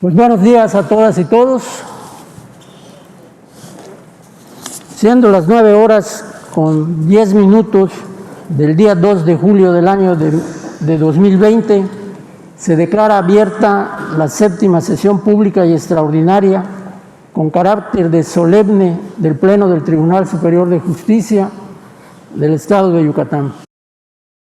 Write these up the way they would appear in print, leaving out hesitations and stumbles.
Pues buenos días a todas y todos. Siendo las 9:10 del día 2 de julio del año de 2020, se declara abierta la séptima sesión pública y extraordinaria con carácter de solemne del Pleno del Tribunal Superior de Justicia del Estado de Yucatán.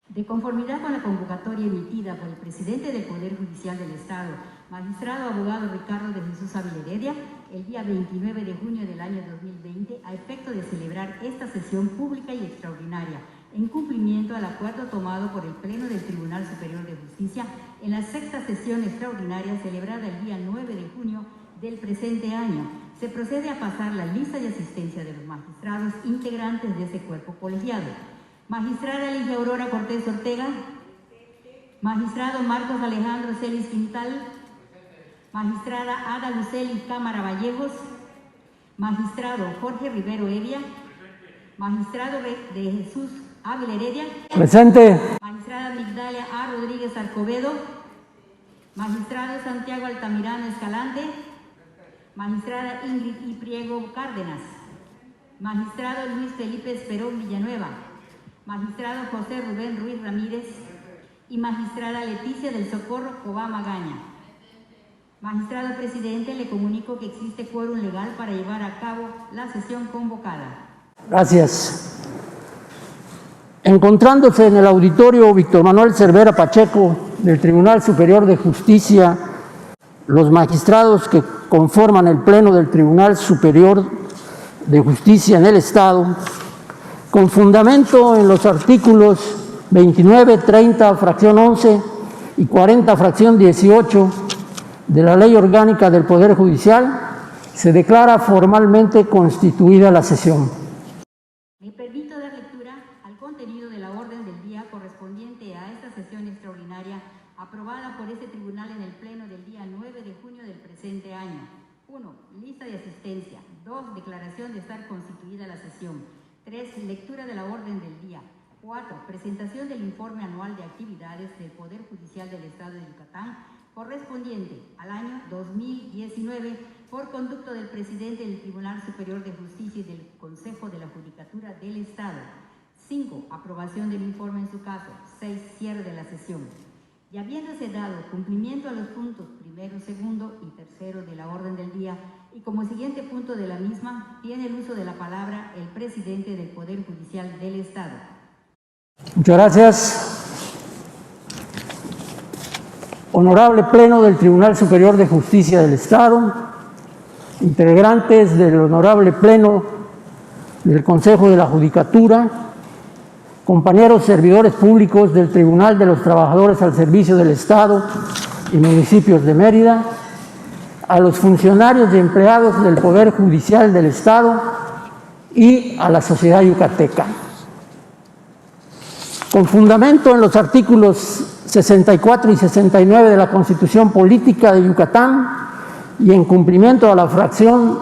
De conformidad con la convocatoria emitida por el presidente del Poder Judicial del Estado, magistrado abogado Ricardo de Jesús Ávila Heredia, el día 29 de junio del año 2020, a efecto de celebrar esta sesión pública y extraordinaria, en cumplimiento al acuerdo tomado por el Pleno del Tribunal Superior de Justicia en la sexta sesión extraordinaria celebrada el día 9 de junio del presente año, se procede a pasar la lista de asistencia de los magistrados integrantes de ese cuerpo colegiado. Magistrada Ligia Aurora Cortés Ortega. Magistrado Marcos Alejandro Celis Quintal. Magistrada Ada Luceli Cámara Vallejos. Magistrado Jorge Rivero Evia. Magistrado de Jesús Ávila Heredia. Presente. Magistrada Migdalia A. Rodríguez Arcobedo. Magistrado Santiago Altamirano Escalante. Magistrada Ingrid I. Priego Cárdenas. Magistrado Luis Felipe Esperón Villanueva. Magistrado José Rubén Ruiz Ramírez y magistrada Leticia del Socorro Cobá Magaña. Magistrado presidente, le comunico que existe quórum legal para llevar a cabo la sesión convocada. Gracias. Encontrándose en el auditorio Víctor Manuel Cervera Pacheco del Tribunal Superior de Justicia, los magistrados que conforman el Pleno del Tribunal Superior de Justicia en el Estado, con fundamento en los artículos 29, 30, fracción 11 y 40, fracción 18 de la Ley Orgánica del Poder Judicial, se declara formalmente constituida la sesión. Me permito dar lectura al contenido de la orden del día correspondiente a esta sesión extraordinaria aprobada por este tribunal en el Pleno del día 9 de junio del presente año. 1. Lista de asistencia. 2. Declaración de estar constituida la sesión. 3. Lectura de la orden del día. 4. Presentación del informe anual de actividades del Poder Judicial del Estado de Yucatán correspondiente al año 2019 por conducto del presidente del Tribunal Superior de Justicia y del Consejo de la Judicatura del Estado. 5. Aprobación del informe en su caso. 6. Cierre de la sesión. Y habiéndose dado cumplimiento a los puntos primero, segundo y tercero de la orden del día, y como siguiente punto de la misma, tiene el uso de la palabra el presidente del Poder Judicial del Estado. Muchas gracias. Honorable Pleno del Tribunal Superior de Justicia del Estado, integrantes del Honorable Pleno del Consejo de la Judicatura, compañeros servidores públicos del Tribunal de los Trabajadores al Servicio del Estado y municipios de Mérida, a los funcionarios y empleados del Poder Judicial del Estado y a la sociedad yucateca. Con fundamento en los artículos 64 y 69 de la Constitución Política de Yucatán y en cumplimiento a la fracción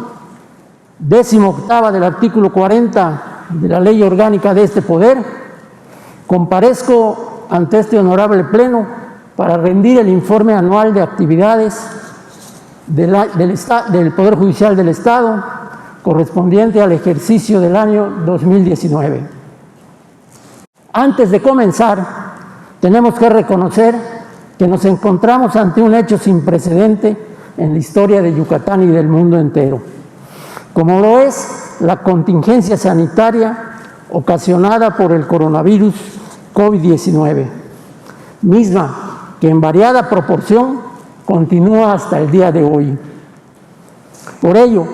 18ª del artículo 40 de la Ley Orgánica de este Poder, comparezco ante este honorable Pleno para rendir el informe anual de actividades del Poder Judicial del Estado correspondiente al ejercicio del año 2019. Antes de comenzar, tenemos que reconocer que nos encontramos ante un hecho sin precedente en la historia de Yucatán y del mundo entero, como lo es la contingencia sanitaria ocasionada por el coronavirus COVID-19, misma que en variada proporción continúa hasta el día de hoy. Por ello,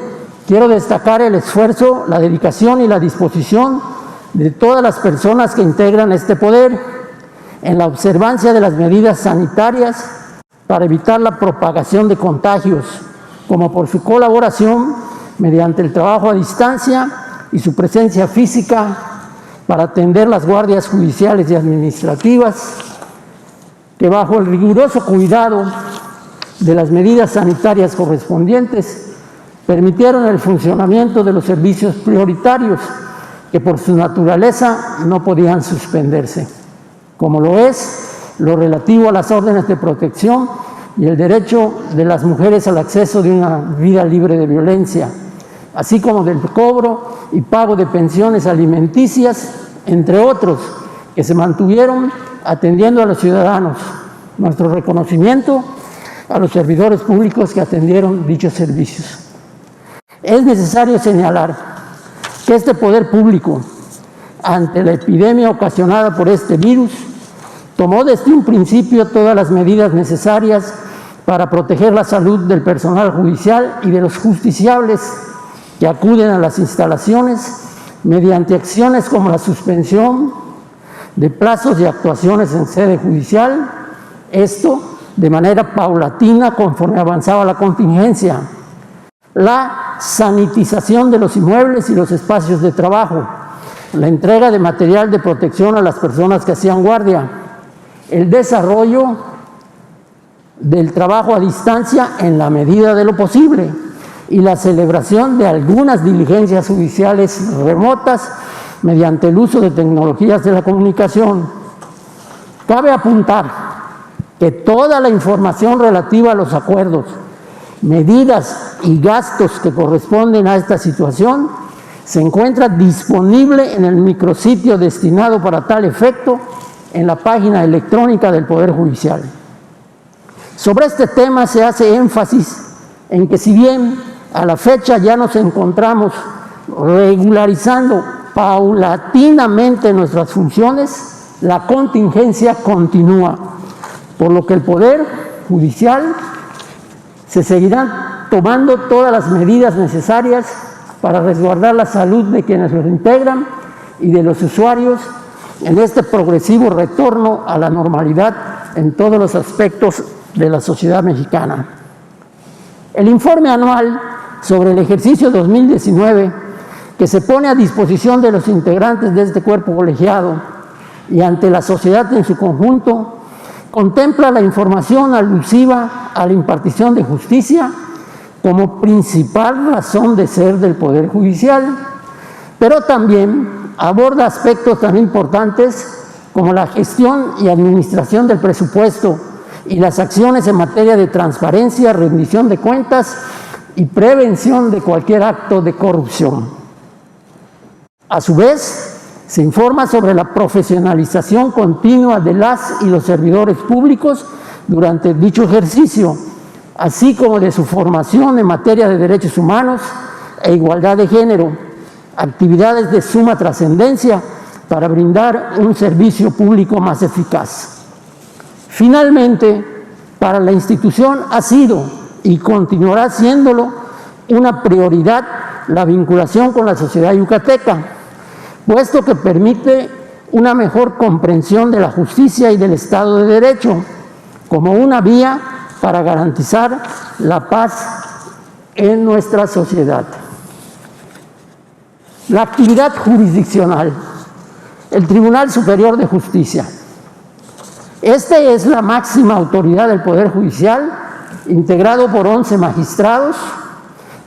quiero destacar el esfuerzo, la dedicación y la disposición de todas las personas que integran este poder en la observancia de las medidas sanitarias para evitar la propagación de contagios, como por su colaboración mediante el trabajo a distancia y su presencia física para atender las guardias judiciales y administrativas, que bajo el riguroso cuidado de las medidas sanitarias correspondientes permitieron el funcionamiento de los servicios prioritarios que por su naturaleza no podían suspenderse, como lo es lo relativo a las órdenes de protección y el derecho de las mujeres al acceso de una vida libre de violencia, así como del cobro y pago de pensiones alimenticias, entre otros, que se mantuvieron atendiendo a los ciudadanos. Nuestro reconocimiento a los servidores públicos que atendieron dichos servicios. Es necesario señalar que este poder público, ante la epidemia ocasionada por este virus, tomó desde un principio todas las medidas necesarias para proteger la salud del personal judicial y de los justiciables que acuden a las instalaciones mediante acciones como la suspensión de plazos y actuaciones en sede judicial, esto de manera paulatina conforme avanzaba la contingencia, la sanitización de los inmuebles y los espacios de trabajo, la entrega de material de protección a las personas que hacían guardia, el desarrollo del trabajo a distancia en la medida de lo posible y la celebración de algunas diligencias judiciales remotas mediante el uso de tecnologías de la comunicación. Cabe apuntar que toda la información relativa a los acuerdos, medidas y gastos que corresponden a esta situación se encuentra disponible en el micrositio destinado para tal efecto en la página electrónica del Poder Judicial. Sobre este tema se hace énfasis en que si bien a la fecha ya nos encontramos regularizando paulatinamente nuestras funciones, la contingencia continúa, por lo que el Poder Judicial se seguirán tomando todas las medidas necesarias para resguardar la salud de quienes los integran y de los usuarios en este progresivo retorno a la normalidad en todos los aspectos de la sociedad mexicana. El informe anual sobre el ejercicio 2019, que se pone a disposición de los integrantes de este cuerpo colegiado y ante la sociedad en su conjunto, contempla la información alusiva a la impartición de justicia como principal razón de ser del Poder Judicial, pero también aborda aspectos tan importantes como la gestión y administración del presupuesto y las acciones en materia de transparencia, rendición de cuentas y prevención de cualquier acto de corrupción. A su vez, se informa sobre la profesionalización continua de las y los servidores públicos durante dicho ejercicio, así como de su formación en materia de derechos humanos e igualdad de género, actividades de suma trascendencia para brindar un servicio público más eficaz. Finalmente, para la institución ha sido y continuará siéndolo una prioridad la vinculación con la sociedad yucateca, puesto que permite una mejor comprensión de la justicia y del Estado de Derecho como una vía para garantizar la paz en nuestra sociedad. La actividad jurisdiccional. El Tribunal Superior de Justicia. Este es la máxima autoridad del Poder Judicial, integrado por 11 magistrados.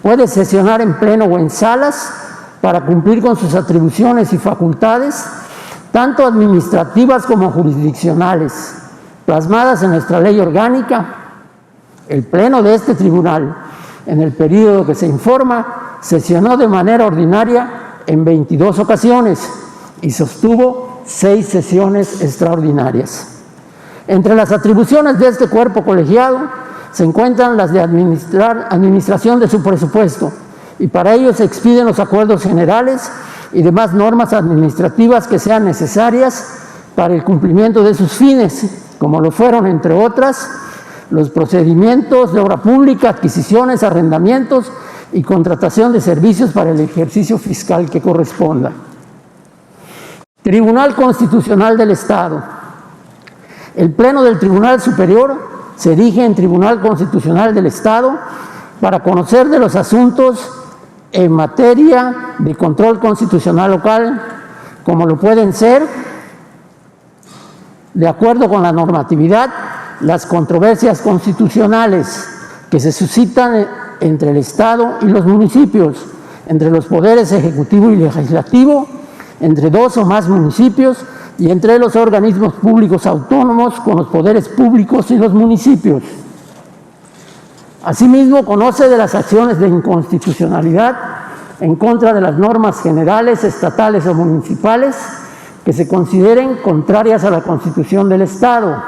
Puede sesionar en pleno o en salas para cumplir con sus atribuciones y facultades, tanto administrativas como jurisdiccionales, plasmadas en nuestra ley orgánica. El pleno de este tribunal, en el periodo que se informa, sesionó de manera ordinaria en 22 ocasiones y sostuvo 6 sesiones extraordinarias. Entre las atribuciones de este cuerpo colegiado se encuentran las de administración de su presupuesto, y para ello se expiden los acuerdos generales y demás normas administrativas que sean necesarias para el cumplimiento de sus fines, como lo fueron, entre otras, los procedimientos de obra pública, adquisiciones, arrendamientos y contratación de servicios para el ejercicio fiscal que corresponda. Tribunal Constitucional del Estado. El Pleno del Tribunal Superior se erige en Tribunal Constitucional del Estado para conocer de los asuntos en materia de control constitucional local, como lo pueden ser, de acuerdo con la normatividad, las controversias constitucionales que se suscitan entre el Estado y los municipios, entre los poderes ejecutivo y legislativo, entre 2 o más municipios y entre los organismos públicos autónomos con los poderes públicos y los municipios. Asimismo, conoce de las acciones de inconstitucionalidad en contra de las normas generales, estatales o municipales que se consideren contrarias a la Constitución del Estado,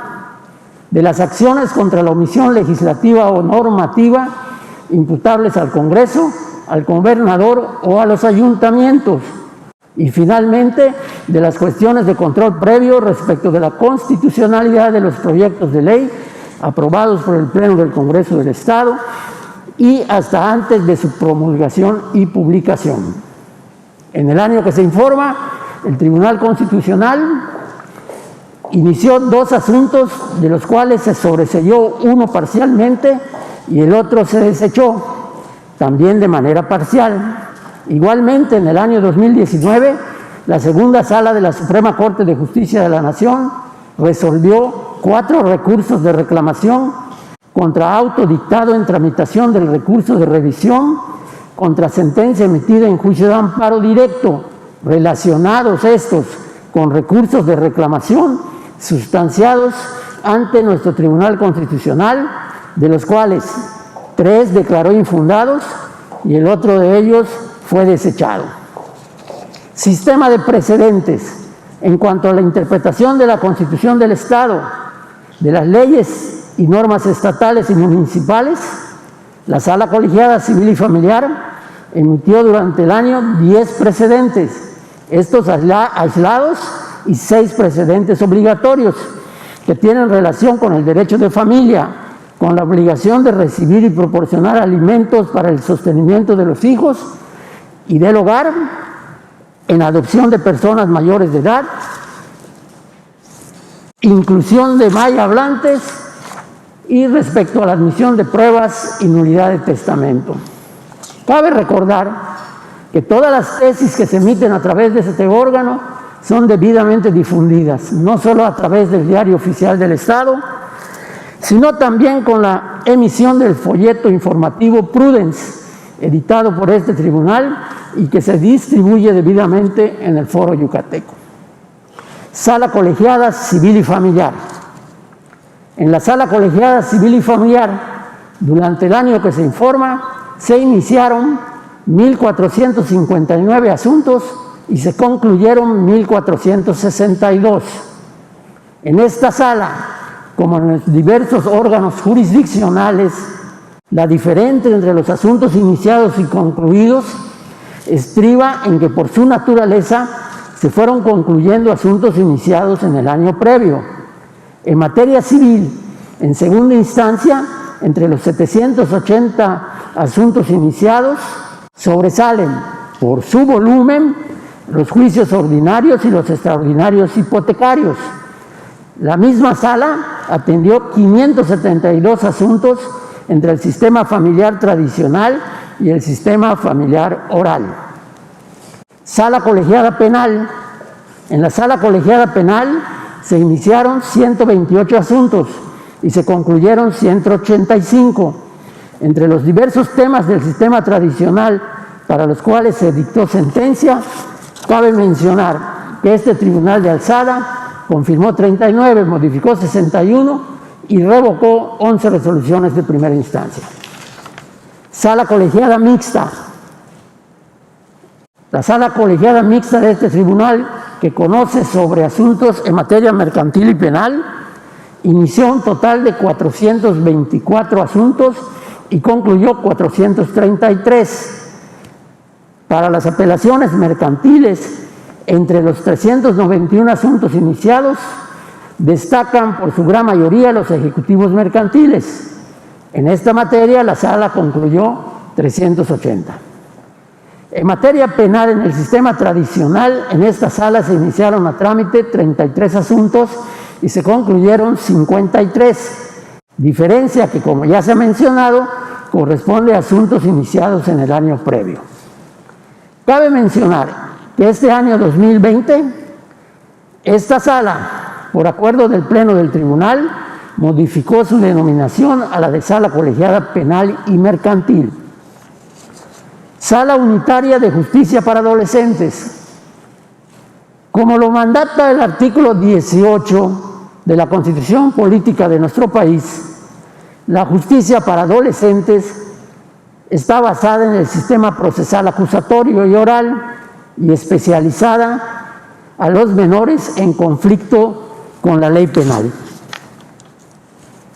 de las acciones contra la omisión legislativa o normativa imputables al Congreso, al gobernador o a los ayuntamientos, y finalmente de las cuestiones de control previo respecto de la constitucionalidad de los proyectos de ley aprobados por el Pleno del Congreso del Estado y hasta antes de su promulgación y publicación. En el año que se informa, el Tribunal Constitucional inició 2 asuntos, de los cuales se sobreseyó uno parcialmente y el otro se desechó, también de manera parcial. Igualmente, en el año 2019, la segunda sala de la Suprema Corte de Justicia de la Nación resolvió 4 recursos de reclamación contra auto dictado en tramitación del recurso de revisión, contra sentencia emitida en juicio de amparo directo, relacionados estos con recursos de reclamación sustanciados ante nuestro Tribunal Constitucional, de los cuales 3 declaró infundados y el otro de ellos fue desechado. Sistema de precedentes. En cuanto a la interpretación de la Constitución del Estado, de las leyes y normas estatales y municipales, la Sala Colegiada Civil y Familiar emitió durante el año 10 precedentes, estos aislados, y 6 precedentes obligatorios que tienen relación con el derecho de familia, con la obligación de recibir y proporcionar alimentos para el sostenimiento de los hijos y del hogar, en adopción de personas mayores de edad, inclusión de maya hablantes y respecto a la admisión de pruebas y nulidad de testamento. Cabe recordar que todas las tesis que se emiten a través de este órgano son debidamente difundidas, no solo a través del Diario Oficial del Estado, sino también con la emisión del folleto informativo Prudence, editado por este tribunal y que se distribuye debidamente en el Foro Yucateco. Sala Colegiada Civil y Familiar. En la Sala Colegiada Civil y Familiar, durante el año que se informa, se iniciaron 1.459 asuntos y se concluyeron 1.462. En esta sala, como en los diversos órganos jurisdiccionales, la diferencia entre los asuntos iniciados y concluidos estriba en que por su naturaleza se fueron concluyendo asuntos iniciados en el año previo. En materia civil, en segunda instancia, entre los 780 asuntos iniciados, sobresalen por su volumen los juicios ordinarios y los extraordinarios hipotecarios. La misma sala atendió 572 asuntos entre el sistema familiar tradicional y el sistema familiar oral. Sala Colegiada Penal. En la Sala Colegiada Penal se iniciaron 128 asuntos y se concluyeron 185. Entre los diversos temas del sistema tradicional para los cuales se dictó sentencia, cabe mencionar que este tribunal de alzada confirmó 39, modificó 61 y revocó 11 resoluciones de primera instancia. Sala Colegiada Mixta. La Sala Colegiada Mixta de este tribunal, que conoce sobre asuntos en materia mercantil y penal, inició un total de 424 asuntos y concluyó 433. Para las apelaciones mercantiles, entre los 391 asuntos iniciados, destacan por su gran mayoría los ejecutivos mercantiles. En esta materia, la sala concluyó 380. En materia penal, en el sistema tradicional, en esta sala se iniciaron a trámite 33 asuntos y se concluyeron 53. Diferencia que, como ya se ha mencionado, corresponde a asuntos iniciados en el año previo. Cabe mencionar que este año 2020, esta sala, por acuerdo del Pleno del Tribunal, modificó su denominación a la de Sala Colegiada Penal y Mercantil. Sala Unitaria de Justicia para Adolescentes. Como lo mandata el artículo 18 de la Constitución Política de nuestro país, La justicia para adolescentes está basada en el sistema procesal acusatorio y oral y especializada a los menores en conflicto con la ley penal.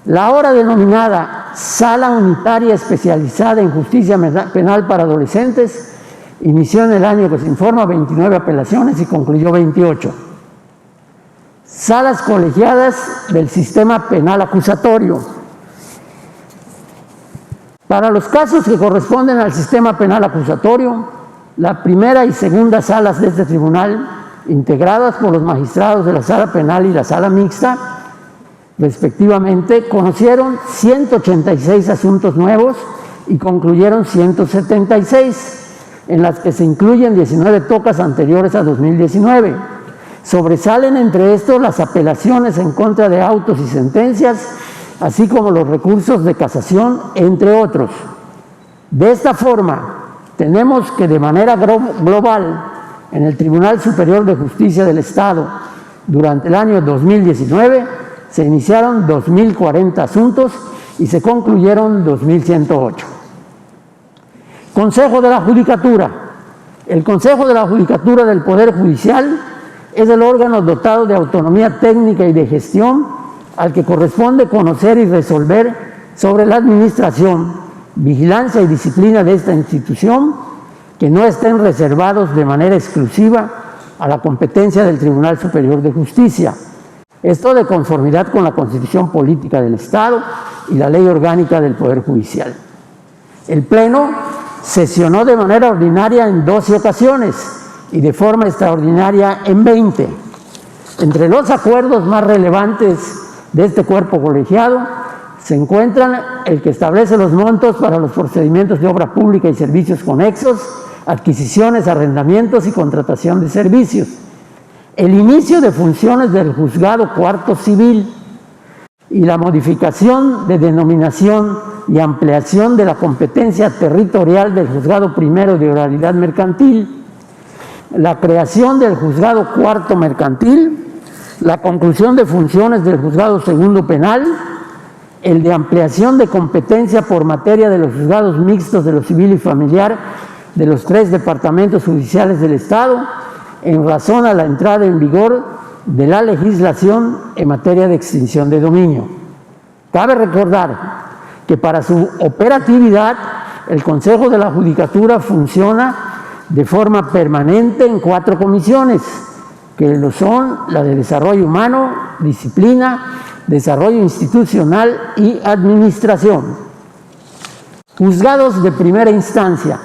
La ahora denominada Sala Unitaria Especializada en Justicia Penal para Adolescentes inició en el año que se informa 29 apelaciones y concluyó 28. Salas colegiadas del sistema penal acusatorio. Para los casos que corresponden al sistema penal acusatorio, la primera y segunda salas de este tribunal, integradas por los magistrados de la sala penal y la sala mixta, respectivamente, conocieron 186 asuntos nuevos y concluyeron 176, en las que se incluyen 19 tocas anteriores a 2019. Sobresalen entre estos las apelaciones en contra de autos y sentencias, así como los recursos de casación, entre otros. De esta forma, tenemos que de manera global, en el Tribunal Superior de Justicia del Estado, durante el año 2019, se iniciaron 2.040 asuntos y se concluyeron 2.108. Consejo de la Judicatura. El Consejo de la Judicatura del Poder Judicial es el órgano dotado de autonomía técnica y de gestión al que corresponde conocer y resolver sobre la administración, vigilancia y disciplina de esta institución, que no estén reservados de manera exclusiva a la competencia del Tribunal Superior de Justicia. Esto de conformidad con la Constitución Política del Estado y la Ley Orgánica del Poder Judicial. El Pleno sesionó de manera ordinaria en 12 ocasiones y de forma extraordinaria en 20. Entre los acuerdos más relevantes de este cuerpo colegiado se encuentran el que establece los montos para los procedimientos de obra pública y servicios conexos, adquisiciones, arrendamientos y contratación de servicios, el inicio de funciones del Juzgado Cuarto Civil y la modificación de denominación y ampliación de la competencia territorial del Juzgado Primero de Oralidad Mercantil, la creación del Juzgado Cuarto Mercantil, la conclusión de funciones del Juzgado Segundo Penal, el de ampliación de competencia por materia de los juzgados mixtos de lo civil y familiar de los 3 departamentos judiciales del Estado, en razón a la entrada en vigor de la legislación en materia de extinción de dominio. Cabe recordar que para su operatividad el Consejo de la Judicatura funciona de forma permanente en 4 comisiones, que lo son la de Desarrollo Humano, Disciplina, Desarrollo Institucional y Administración. Juzgados de primera instancia.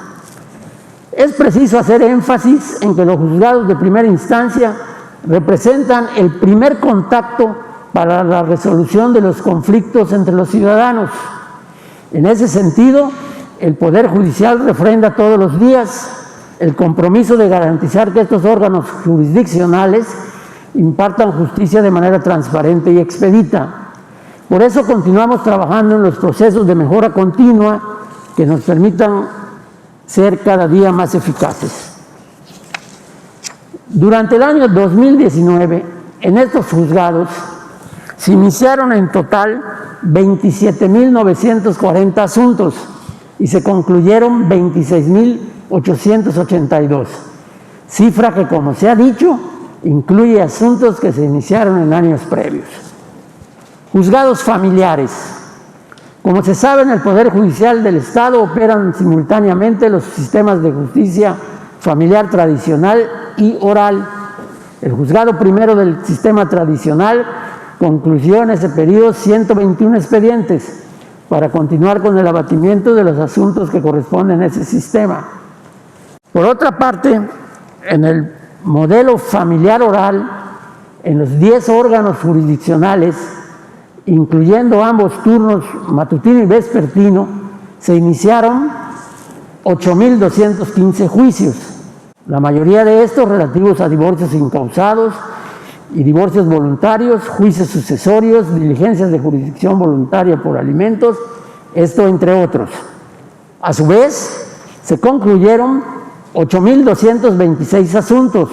Es preciso hacer énfasis en que los juzgados de primera instancia representan el primer contacto para la resolución de los conflictos entre los ciudadanos. En ese sentido, el Poder Judicial refrenda todos los días el compromiso de garantizar que estos órganos jurisdiccionales impartan justicia de manera transparente y expedita. Por eso continuamos trabajando en los procesos de mejora continua que nos permitan ser cada día más eficaces. Durante el año 2019, en estos juzgados se iniciaron en total 27.940 asuntos y se concluyeron 26.882, cifra que, como se ha dicho, incluye asuntos que se iniciaron en años previos. Juzgados familiares. Como se sabe, en el Poder Judicial del Estado operan simultáneamente los sistemas de justicia familiar tradicional y oral. El juzgado primero del sistema tradicional concluyó en ese periodo 121 expedientes para continuar con el abatimiento de los asuntos que corresponden a ese sistema. Por otra parte, en el modelo familiar oral, en los 10 órganos jurisdiccionales, incluyendo ambos turnos matutino y vespertino, se iniciaron 8.215 juicios, la mayoría de estos relativos a divorcios incausados y divorcios voluntarios, juicios sucesorios, diligencias de jurisdicción voluntaria por alimentos, esto entre otros. A su vez, se concluyeron 8.226 asuntos,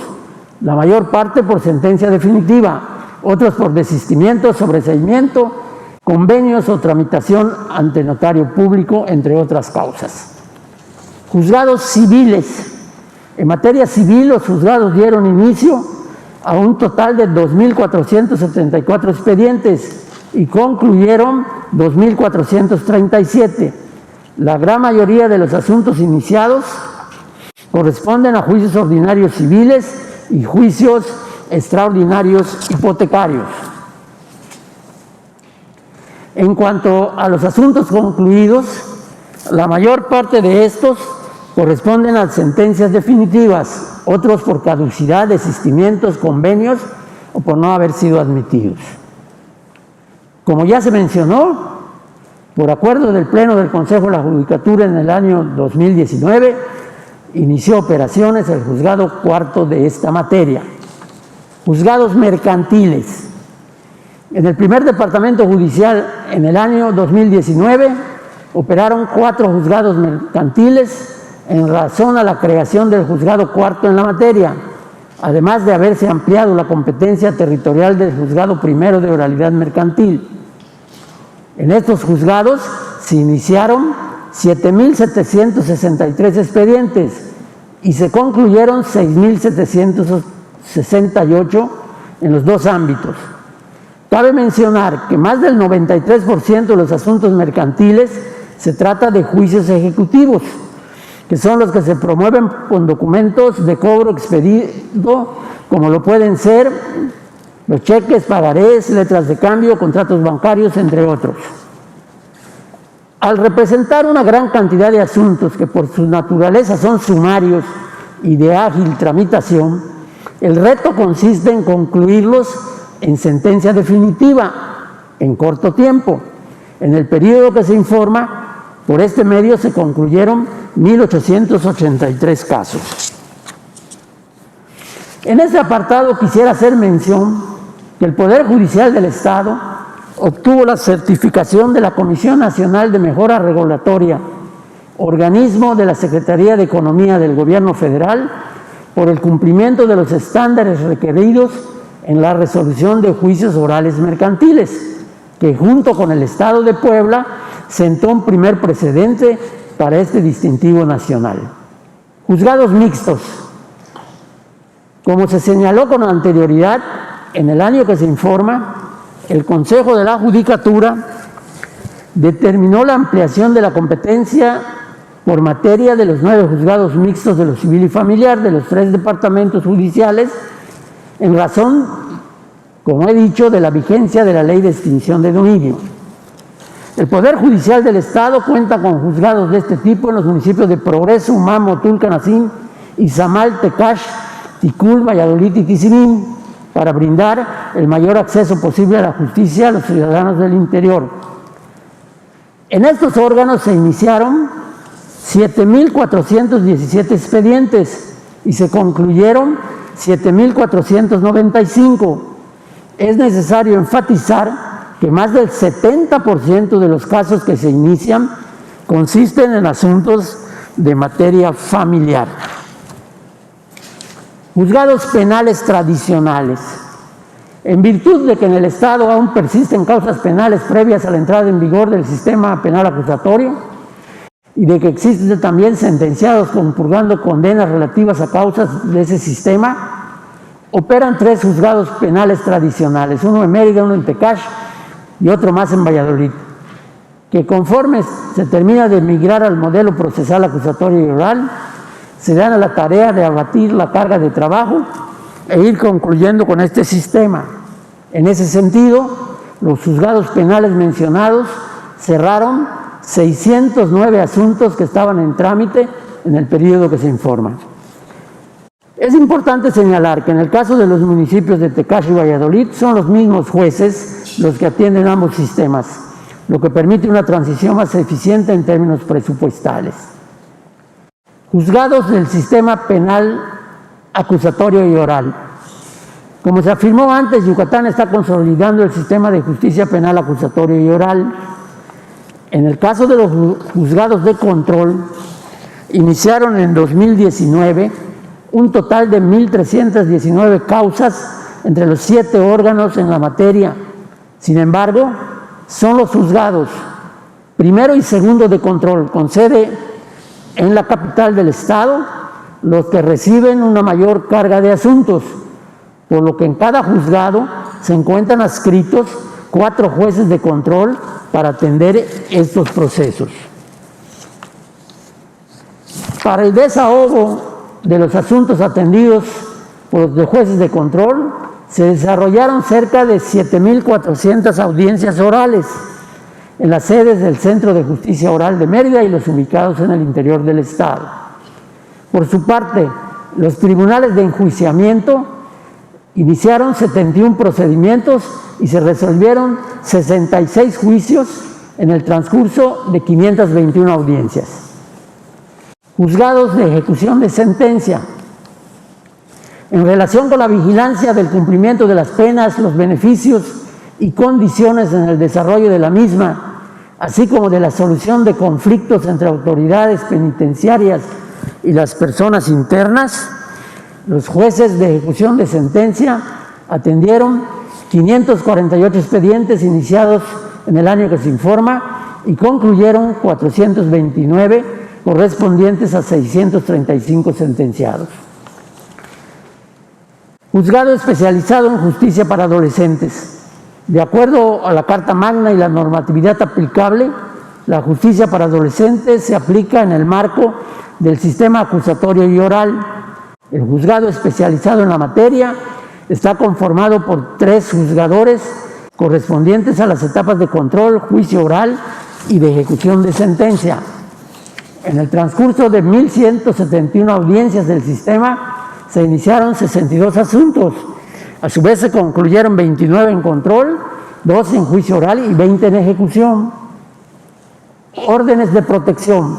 la mayor parte por sentencia definitiva, otros por desistimiento, sobreseimiento, convenios o tramitación ante notario público, entre otras causas. Juzgados civiles. En materia civil, los juzgados dieron inicio a un total de 2.474 expedientes y concluyeron 2.437. La gran mayoría de los asuntos iniciados corresponden a juicios ordinarios civiles y juicios extraordinarios hipotecarios. En cuanto a los asuntos concluidos, la mayor parte de estos corresponden a sentencias definitivas, otros por caducidad, desistimientos, convenios o por no haber sido admitidos. Como ya se mencionó, por acuerdo del Pleno del Consejo de la Judicatura en el año 2019, inició operaciones el juzgado cuarto de esta materia. Juzgados mercantiles. En el primer departamento judicial en el año 2019 operaron 4 juzgados mercantiles en razón a la creación del juzgado cuarto en la materia, además de haberse ampliado la competencia territorial del juzgado primero de oralidad mercantil. En estos juzgados se iniciaron 7.763 expedientes y se concluyeron 6.768 en los 2 ámbitos. Cabe mencionar que más del 93% de los asuntos mercantiles se trata de juicios ejecutivos, que son los que se promueven con documentos de cobro expedido, como lo pueden ser los cheques, pagarés, letras de cambio, contratos bancarios, entre otros. Al representar una gran cantidad de asuntos que por su naturaleza son sumarios y de ágil tramitación, el reto consiste en concluirlos en sentencia definitiva, en corto tiempo. En el periodo que se informa, por este medio se concluyeron 1.883 casos. En este apartado quisiera hacer mención que el Poder Judicial del Estado obtuvo la certificación de la Comisión Nacional de Mejora Regulatoria, organismo de la Secretaría de Economía del Gobierno Federal, por el cumplimiento de los estándares requeridos en la resolución de juicios orales mercantiles, que junto con el Estado de Puebla sentó un primer precedente para este distintivo nacional. Juzgados mixtos. Como se señaló con anterioridad, en el año que se informa, el Consejo de la Judicatura determinó la ampliación de la competencia por materia de los 9 juzgados mixtos de lo civil y familiar de los 3 departamentos judiciales, en razón, como he dicho, de la vigencia de la Ley de Extinción de Dominio. El Poder Judicial del Estado cuenta con juzgados de este tipo en los municipios de Progreso, Mamo, Tulcanacín, Izamal, Tecash, Ticul, Valladolid y Tizimín, para brindar el mayor acceso posible a la justicia a los ciudadanos del interior. En estos órganos se iniciaron 7.417 expedientes y se concluyeron 7.495. Es necesario enfatizar que más del 70% de los casos que se inician consisten en asuntos de materia familiar. Juzgados penales tradicionales. En virtud de que en el Estado aún persisten causas penales previas a la entrada en vigor del sistema penal acusatorio y de que existen también sentenciados compurgando condenas relativas a causas de ese sistema, operan 3 juzgados penales tradicionales, uno en Mérida, uno en Tecash y otro más en Valladolid, que conforme se termina de migrar al modelo procesal acusatorio y oral, se dan a la tarea de abatir la carga de trabajo e ir concluyendo con este sistema. En ese sentido, los juzgados penales mencionados cerraron 609 asuntos que estaban en trámite en el periodo que se informa. Es importante señalar que en el caso de los municipios de Tecash y Valladolid son los mismos jueces los que atienden ambos sistemas, lo que permite una transición más eficiente en términos presupuestales. Juzgados del sistema penal acusatorio y oral. Como se afirmó antes, Yucatán está consolidando el sistema de justicia penal acusatorio y oral. En el caso de los juzgados de control, iniciaron en 2019 un total de 1.319 causas entre los 7 órganos en la materia. Sin embargo, son los juzgados primero y segundo de control, con sede en la capital del estado, los que reciben una mayor carga de asuntos, por lo que en cada juzgado se encuentran adscritos 4 jueces de control para atender estos procesos. Para el desahogo de los asuntos atendidos por los jueces de control, se desarrollaron cerca de 7.400 audiencias orales en las sedes del Centro de Justicia Oral de Mérida y los ubicados en el interior del estado. Por su parte, los tribunales de enjuiciamiento iniciaron 71 procedimientos y se resolvieron 66 juicios en el transcurso de 521 audiencias. Juzgados de ejecución de sentencia. En relación con la vigilancia del cumplimiento de las penas, los beneficios y condiciones en el desarrollo de la misma, así como de la solución de conflictos entre autoridades penitenciarias y las personas internas, los jueces de ejecución de sentencia atendieron 548 expedientes iniciados en el año que se informa y concluyeron 429 correspondientes a 635 sentenciados. Juzgado especializado en justicia para adolescentes. De acuerdo a la Carta Magna y la normatividad aplicable, la justicia para adolescentes se aplica en el marco del sistema acusatorio y oral. El juzgado especializado en la materia está conformado por 3 juzgadores correspondientes a las etapas de control, juicio oral y de ejecución de sentencia. En el transcurso de 1.171 audiencias del sistema, se iniciaron 62 asuntos. A su vez se concluyeron 29 en control, 12 en juicio oral y 20 en ejecución. Órdenes de protección.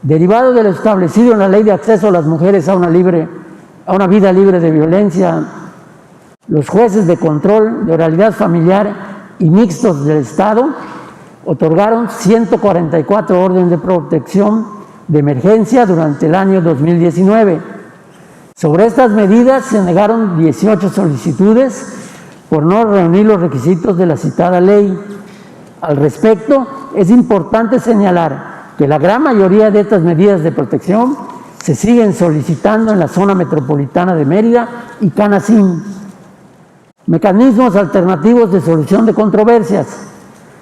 Derivado de lo establecido en la Ley de Acceso a las Mujeres a una vida libre de violencia, los jueces de control de oralidad familiar y mixtos del Estado otorgaron 144 órdenes de protección de emergencia durante el año 2019. Sobre estas medidas se negaron 18 solicitudes por no reunir los requisitos de la citada ley. Al respecto, es importante señalar que la gran mayoría de estas medidas de protección se siguen solicitando en la zona metropolitana de Mérida y Canacín. Mecanismos alternativos de solución de controversias.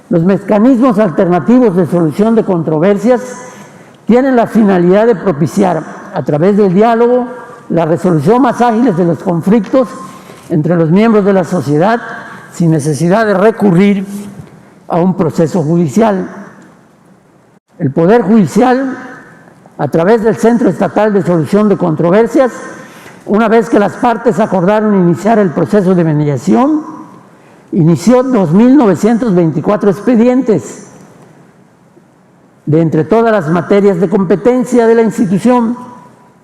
Los mecanismos alternativos de solución de controversias tienen la finalidad de propiciar, a través del diálogo, la resolución más ágil de los conflictos entre los miembros de la sociedad sin necesidad de recurrir a un proceso judicial. El Poder Judicial, a través del Centro Estatal de Solución de Controversias, una vez que las partes acordaron iniciar el proceso de mediación, inició 2.924 expedientes de entre todas las materias de competencia de la institución.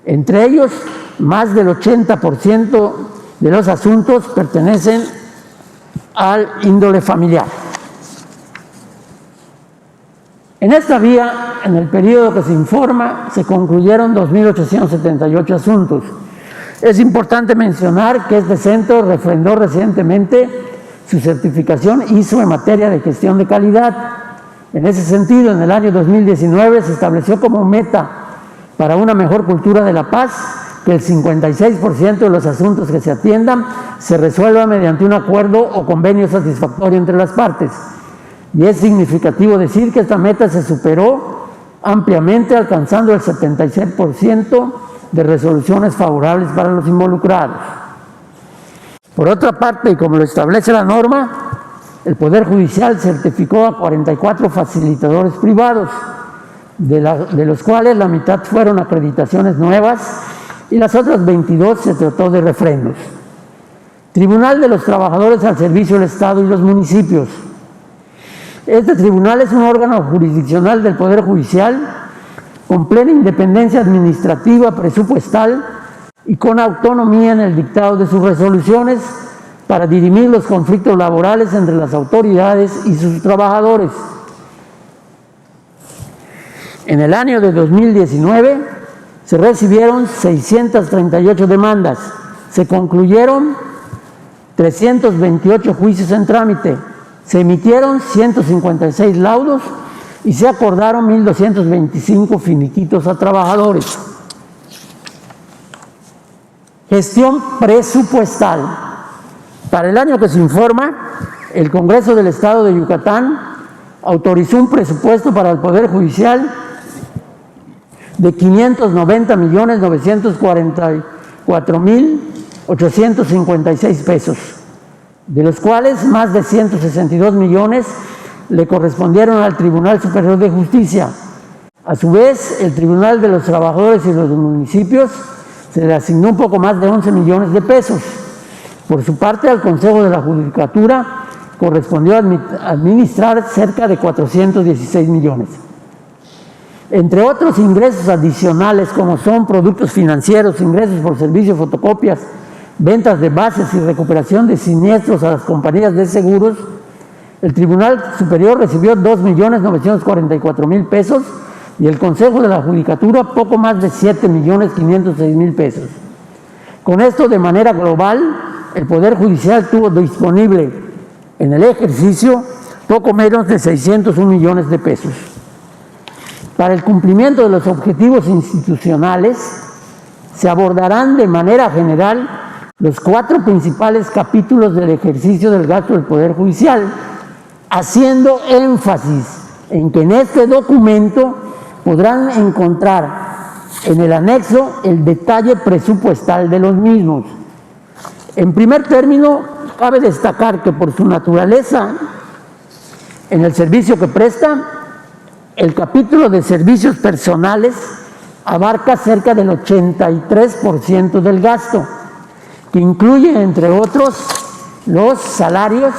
Entre ellos, más del 80% de los asuntos pertenecen al índole familiar. En esta vía, en el periodo que se informa, se concluyeron 2.878 asuntos. Es importante mencionar que este centro refrendó recientemente su certificación ISO en materia de gestión de calidad. En ese sentido, en el año 2019 se estableció como meta para una mejor cultura de la paz que el 56% de los asuntos que se atiendan se resuelva mediante un acuerdo o convenio satisfactorio entre las partes. Y es significativo decir que esta meta se superó ampliamente, alcanzando el 76% de resoluciones favorables para los involucrados. Por otra parte, y como lo establece la norma, el Poder Judicial certificó a 44 facilitadores privados, de los cuales la mitad fueron acreditaciones nuevas y las otras 22 se trató de refrendos. Tribunal de los Trabajadores al Servicio del Estado y los Municipios. Este tribunal es un órgano jurisdiccional del Poder Judicial con plena independencia administrativa, presupuestal y con autonomía en el dictado de sus resoluciones para dirimir los conflictos laborales entre las autoridades y sus trabajadores. En el año de 2019 se recibieron 638 demandas, se concluyeron 328 juicios en trámite, Se emitieron 156 laudos y se acordaron 1.225 finiquitos a trabajadores. Gestión presupuestal. Para el año que se informa, el Congreso del Estado de Yucatán autorizó un presupuesto para el Poder Judicial de 590.944.856 pesos, de los cuales más de 162 millones le correspondieron al Tribunal Superior de Justicia. A su vez, el Tribunal de los Trabajadores y los Municipios se le asignó un poco más de 11 millones de pesos. Por su parte, al Consejo de la Judicatura correspondió administrar cerca de 416 millones. Entre otros ingresos adicionales, como son productos financieros, ingresos por servicios, fotocopias, ventas de bases y recuperación de siniestros a las compañías de seguros, el Tribunal Superior recibió 2.944.000 pesos y el Consejo de la Judicatura poco más de 7.506.000 pesos. Con esto, de manera global, el Poder Judicial tuvo disponible en el ejercicio poco menos de 601 millones de pesos. Para el cumplimiento de los objetivos institucionales, se abordarán de manera general los 4 principales capítulos del ejercicio del gasto del Poder Judicial, haciendo énfasis en que en este documento podrán encontrar en el anexo el detalle presupuestal de los mismos. En primer término, cabe destacar que por su naturaleza, en el servicio que presta, el capítulo de servicios personales abarca cerca del 83% del gasto, que incluye, entre otros, los salarios,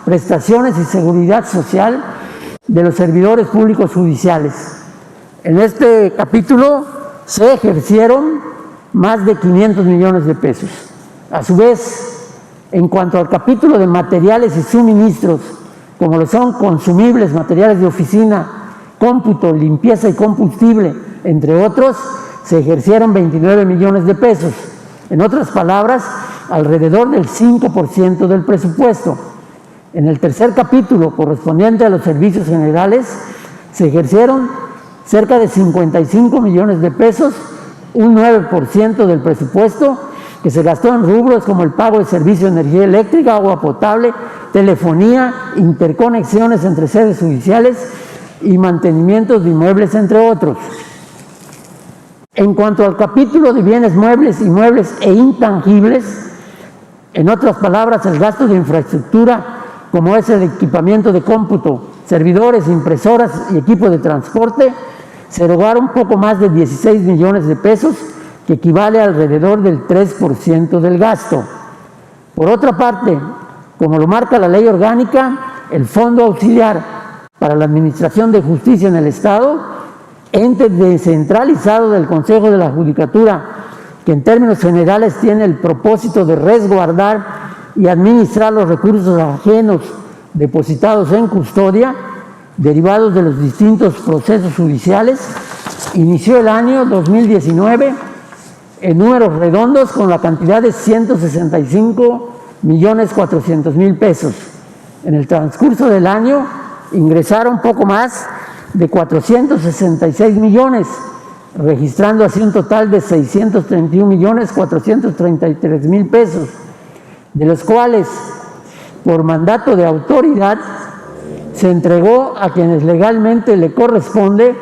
prestaciones y seguridad social de los servidores públicos judiciales. En este capítulo se ejercieron más de 500 millones de pesos. A su vez, en cuanto al capítulo de materiales y suministros, como lo son consumibles, materiales de oficina, cómputo, limpieza y combustible, entre otros, se ejercieron 29 millones de pesos. En otras palabras, alrededor del 5% del presupuesto. En el tercer capítulo, correspondiente a los servicios generales, se ejercieron cerca de 55 millones de pesos, un 9% del presupuesto, que se gastó en rubros como el pago de servicio de energía eléctrica, agua potable, telefonía, interconexiones entre sedes judiciales y mantenimientos de inmuebles, entre otros. En cuanto al capítulo de bienes muebles, inmuebles e intangibles, en otras palabras, el gasto de infraestructura, como es el equipamiento de cómputo, servidores, impresoras y equipo de transporte, se erogaron poco más de 16 millones de pesos, que equivale a alrededor del 3% del gasto. Por otra parte, como lo marca la ley orgánica, el Fondo Auxiliar para la Administración de Justicia en el Estado, ente descentralizado del Consejo de la Judicatura, que en términos generales tiene el propósito de resguardar y administrar los recursos ajenos depositados en custodia, derivados de los distintos procesos judiciales, inició el año 2019 en números redondos con la cantidad de 165.400.000 pesos. En el transcurso del año ingresaron poco más de 466 millones, registrando así un total de 631.433.000 pesos, de los cuales, por mandato de autoridad, se entregó a quienes legalmente le corresponde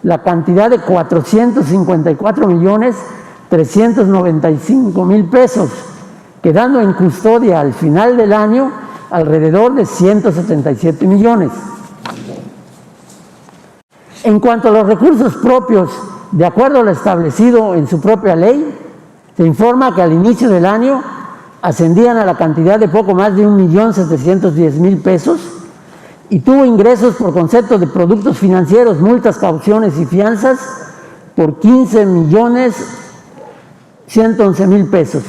la cantidad de 454.395.000 pesos, quedando en custodia al final del año alrededor de 177 millones. En cuanto a los recursos propios, de acuerdo a lo establecido en su propia ley, se informa que al inicio del año ascendían a la cantidad de poco más de 1.710.000 pesos y tuvo ingresos por concepto de productos financieros, multas, cauciones y fianzas por 15.111.000 pesos,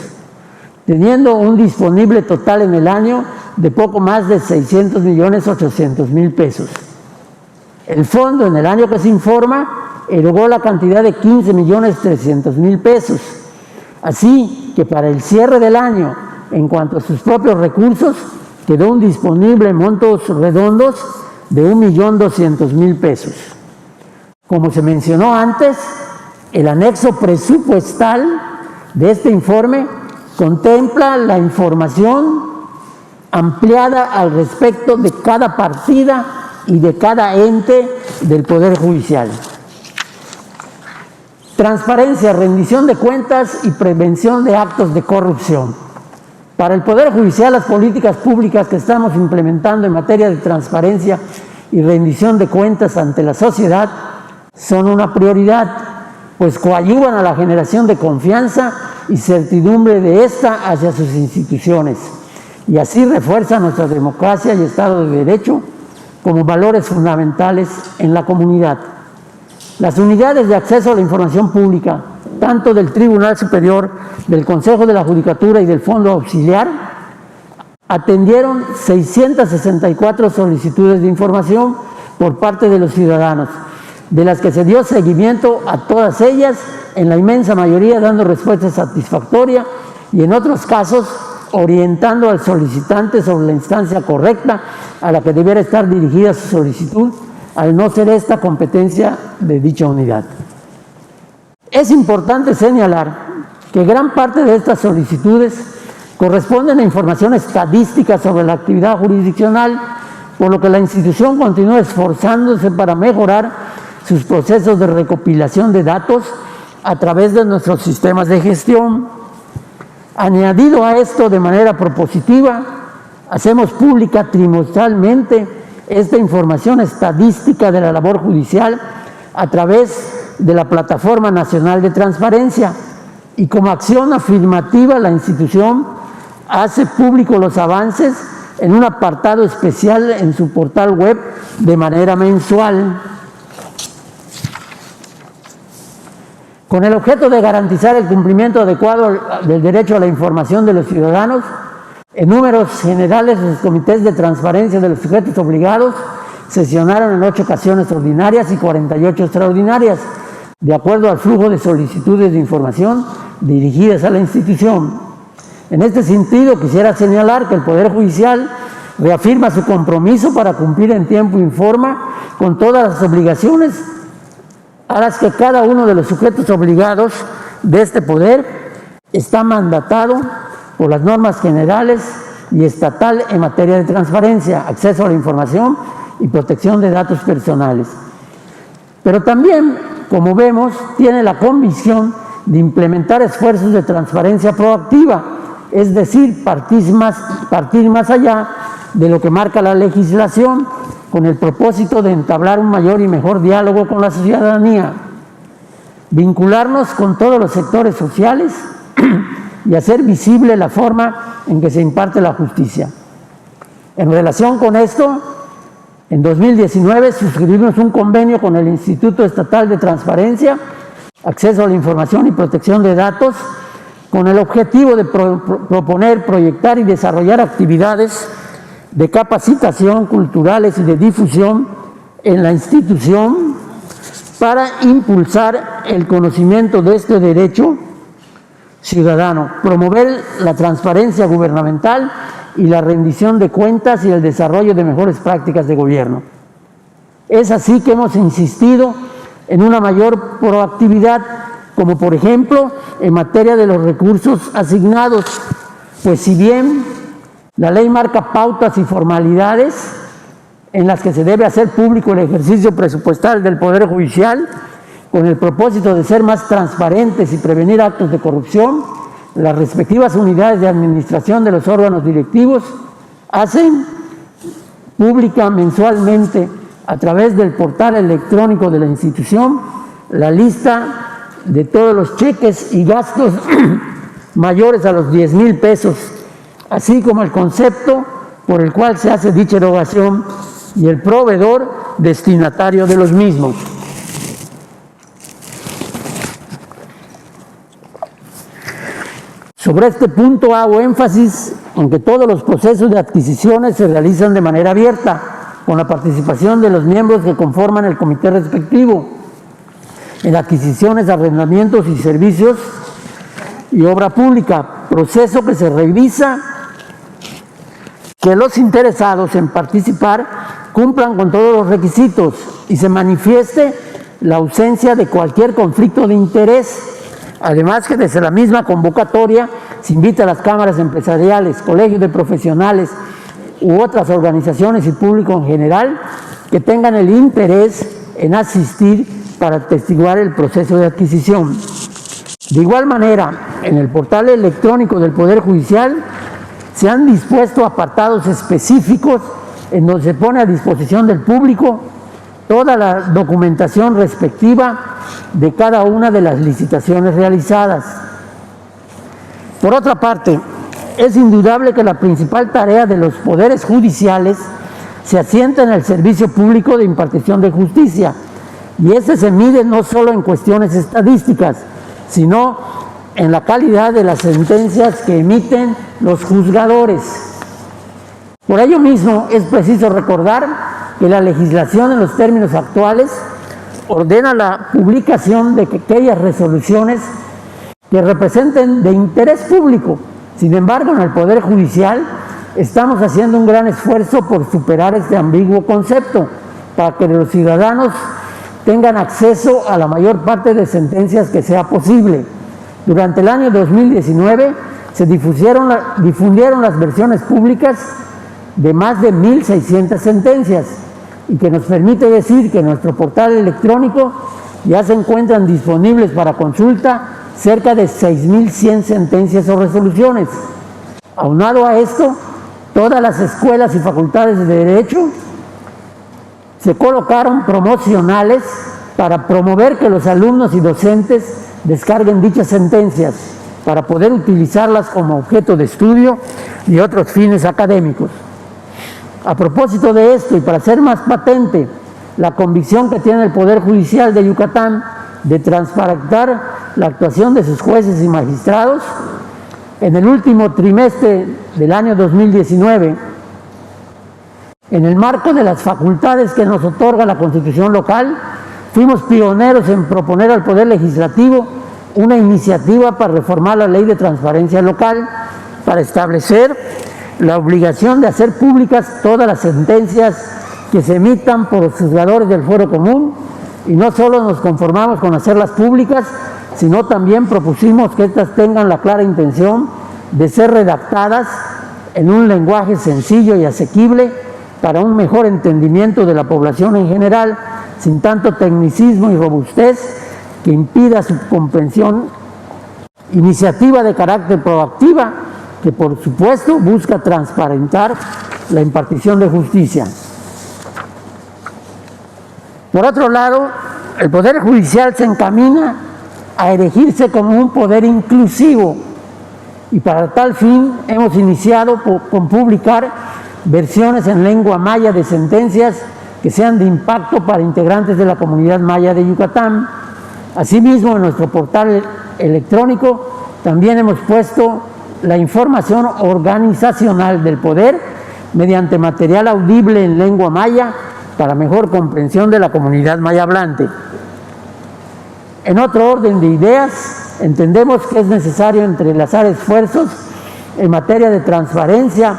teniendo un disponible total en el año de poco más de 600.800.000 pesos. El fondo, en el año que se informa, erogó la cantidad de 15.300.000 pesos. Así que para el cierre del año, en cuanto a sus propios recursos, quedó un disponible en montos redondos de 1.200.000 pesos. Como se mencionó antes, el anexo presupuestal de este informe contempla la información ampliada al respecto de cada partida y de cada ente del Poder Judicial. Transparencia, rendición de cuentas y prevención de actos de corrupción. Para el Poder Judicial, las políticas públicas que estamos implementando en materia de transparencia y rendición de cuentas ante la sociedad son una prioridad, pues coadyuvan a la generación de confianza y certidumbre de ésta hacia sus instituciones, y así refuerzan nuestra democracia y Estado de Derecho como valores fundamentales en la comunidad. Las unidades de acceso a la información pública, tanto del Tribunal Superior, del Consejo de la Judicatura y del Fondo Auxiliar, atendieron 664 solicitudes de información por parte de los ciudadanos, de las que se dio seguimiento a todas ellas, en la inmensa mayoría dando respuesta satisfactoria y en otros casos orientando al solicitante sobre la instancia correcta a la que debiera estar dirigida su solicitud, al no ser esta competencia de dicha unidad. Es importante señalar que gran parte de estas solicitudes corresponden a información estadística sobre la actividad jurisdiccional, por lo que la institución continúa esforzándose para mejorar sus procesos de recopilación de datos a través de nuestros sistemas de gestión. Añadido a esto, de manera propositiva, hacemos pública trimestralmente esta información estadística de la labor judicial a través de la Plataforma Nacional de Transparencia, y como acción afirmativa la institución hace público los avances en un apartado especial en su portal web de manera mensual. Con el objeto de garantizar el cumplimiento adecuado del derecho a la información de los ciudadanos, en números generales los comités de transparencia de los sujetos obligados sesionaron en 8 ocasiones ordinarias y 48 extraordinarias, de acuerdo al flujo de solicitudes de información dirigidas a la institución. En este sentido, quisiera señalar que el Poder Judicial reafirma su compromiso para cumplir en tiempo y forma con todas las obligaciones a las que cada uno de los sujetos obligados de este poder está mandatado por las normas generales y estatal en materia de transparencia, acceso a la información y protección de datos personales. Pero también, como vemos, tiene la convicción de implementar esfuerzos de transparencia proactiva, es decir, partir más allá de lo que marca la legislación, con el propósito de entablar un mayor y mejor diálogo con la ciudadanía, vincularnos con todos los sectores sociales y hacer visible la forma en que se imparte la justicia. En relación con esto, en 2019 suscribimos un convenio con el Instituto Estatal de Transparencia, Acceso a la Información y Protección de Datos, con el objetivo de proponer, proyectar y desarrollar actividades de capacitación culturales y de difusión en la institución para impulsar el conocimiento de este derecho ciudadano, promover la transparencia gubernamental y la rendición de cuentas y el desarrollo de mejores prácticas de gobierno. Es así que hemos insistido en una mayor proactividad, como por ejemplo en materia de los recursos asignados, pues si bien la ley marca pautas y formalidades en las que se debe hacer público el ejercicio presupuestal del Poder Judicial, con el propósito de ser más transparentes y prevenir actos de corrupción, las respectivas unidades de administración de los órganos directivos hacen pública mensualmente a través del portal electrónico de la institución la lista de todos los cheques y gastos mayores a los 10,000 pesos, así como el concepto por el cual se hace dicha erogación y el proveedor destinatario de los mismos. Sobre este punto hago énfasis en que todos los procesos de adquisiciones se realizan de manera abierta, con la participación de los miembros que conforman el comité respectivo, en adquisiciones, arrendamientos y servicios y obra pública, proceso que se revisa, que los interesados en participar cumplan con todos los requisitos y se manifieste la ausencia de cualquier conflicto de interés. Además que desde la misma convocatoria se invita a las cámaras empresariales, colegios de profesionales u otras organizaciones y público en general que tengan el interés en asistir para atestiguar el proceso de adquisición. De igual manera, en el portal electrónico del Poder Judicial se han dispuesto apartados específicos en donde se pone a disposición del público toda la documentación respectiva de cada una de las licitaciones realizadas. Por otra parte, es indudable que la principal tarea de los poderes judiciales se asienta en el servicio público de impartición de justicia, y ese se mide no solo en cuestiones estadísticas, sino en la calidad de las sentencias que emiten los juzgadores. Por ello mismo es preciso recordar que la legislación en los términos actuales ordena la publicación de aquellas resoluciones que representen de interés público. Sin embargo, en el Poder Judicial estamos haciendo un gran esfuerzo por superar este ambiguo concepto para que los ciudadanos tengan acceso a la mayor parte de sentencias que sea posible. Durante el año 2019 se difundieron las versiones públicas de más de 1,600 sentencias, y que nos permite decir que en nuestro portal electrónico ya se encuentran disponibles para consulta cerca de 6,100 sentencias o resoluciones. Aunado a esto, todas las escuelas y facultades de Derecho se colocaron promocionales para promover que los alumnos y docentes descarguen dichas sentencias para poder utilizarlas como objeto de estudio y otros fines académicos. A propósito de esto, y para hacer más patente la convicción que tiene el Poder Judicial de Yucatán de transparentar la actuación de sus jueces y magistrados, en el último trimestre del año 2019, en el marco de las facultades que nos otorga la Constitución local, fuimos pioneros en proponer al Poder Legislativo una iniciativa para reformar la Ley de Transparencia Local para establecer la obligación de hacer públicas todas las sentencias que se emitan por los juzgadores del Fuero Común, y no solo nos conformamos con hacerlas públicas, sino también propusimos que éstas tengan la clara intención de ser redactadas en un lenguaje sencillo y asequible para un mejor entendimiento de la población en general, sin tanto tecnicismo y robustez que impida su comprensión. Iniciativa de carácter proactiva que, por supuesto, busca transparentar la impartición de justicia. Por otro lado, el Poder Judicial se encamina a erigirse como un poder inclusivo, y para tal fin hemos iniciado con publicar versiones en lengua maya de sentencias que sean de impacto para integrantes de la comunidad maya de Yucatán. Asimismo, en nuestro portal electrónico también hemos puesto la información organizacional del Poder mediante material audible en lengua maya para mejor comprensión de la comunidad maya hablante. En otro orden de ideas, entendemos que es necesario entrelazar esfuerzos en materia de transparencia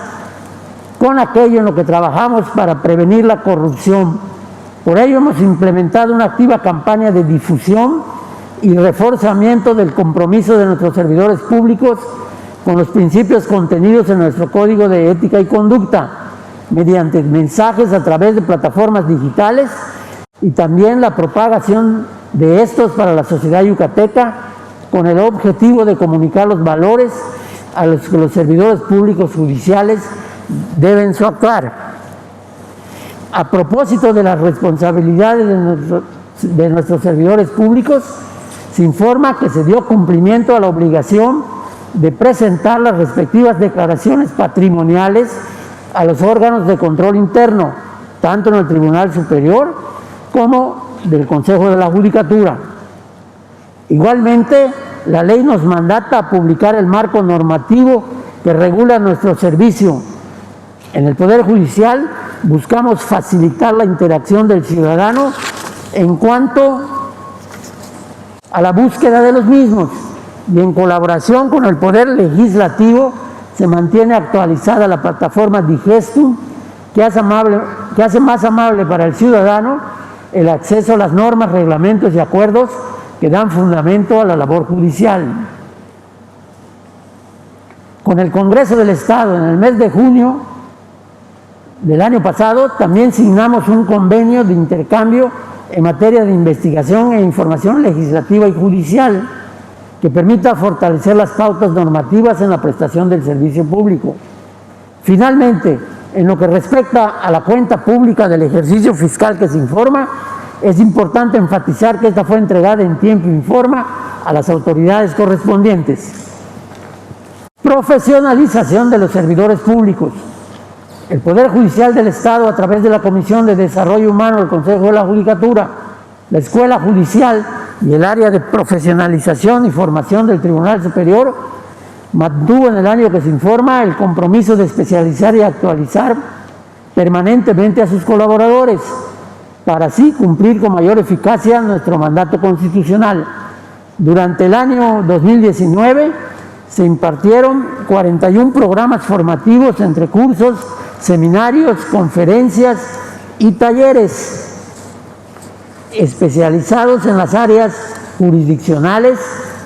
con aquello en lo que trabajamos para prevenir la corrupción. Por ello hemos implementado una activa campaña de difusión y reforzamiento del compromiso de nuestros servidores públicos con los principios contenidos en nuestro Código de Ética y Conducta, mediante mensajes a través de plataformas digitales y también la propagación de estos para la sociedad yucateca, con el objetivo de comunicar los valores a los que los servidores públicos judiciales deben soactuar. A propósito de las responsabilidades de nuestros servidores públicos, se informa que se dio cumplimiento a la obligación de presentar las respectivas declaraciones patrimoniales a los órganos de control interno, tanto en el Tribunal Superior como del Consejo de la Judicatura. Igualmente, la ley nos mandata a publicar el marco normativo que regula nuestro servicio. En el Poder Judicial buscamos facilitar la interacción del ciudadano en cuanto a la búsqueda de los mismos, y en colaboración con el Poder Legislativo se mantiene actualizada la plataforma Digestum, que hace más amable para el ciudadano el acceso a las normas, reglamentos y acuerdos que dan fundamento a la labor judicial. Con el Congreso del Estado, en el mes de junio del año pasado, también signamos un convenio de intercambio en materia de investigación e información legislativa y judicial que permita fortalecer las pautas normativas en la prestación del servicio público. Finalmente, en lo que respecta a la cuenta pública del ejercicio fiscal que se informa, es importante enfatizar que esta fue entregada en tiempo y forma a las autoridades correspondientes. Profesionalización de los servidores públicos. El Poder Judicial del Estado, a través de la Comisión de Desarrollo Humano del Consejo de la Judicatura, la Escuela Judicial y el área de profesionalización y formación del Tribunal Superior, mantuvo en el año que se informa el compromiso de especializar y actualizar permanentemente a sus colaboradores, para así cumplir con mayor eficacia nuestro mandato constitucional. Durante el año 2019 se impartieron 41 programas formativos entre cursos, seminarios, conferencias y talleres especializados en las áreas jurisdiccionales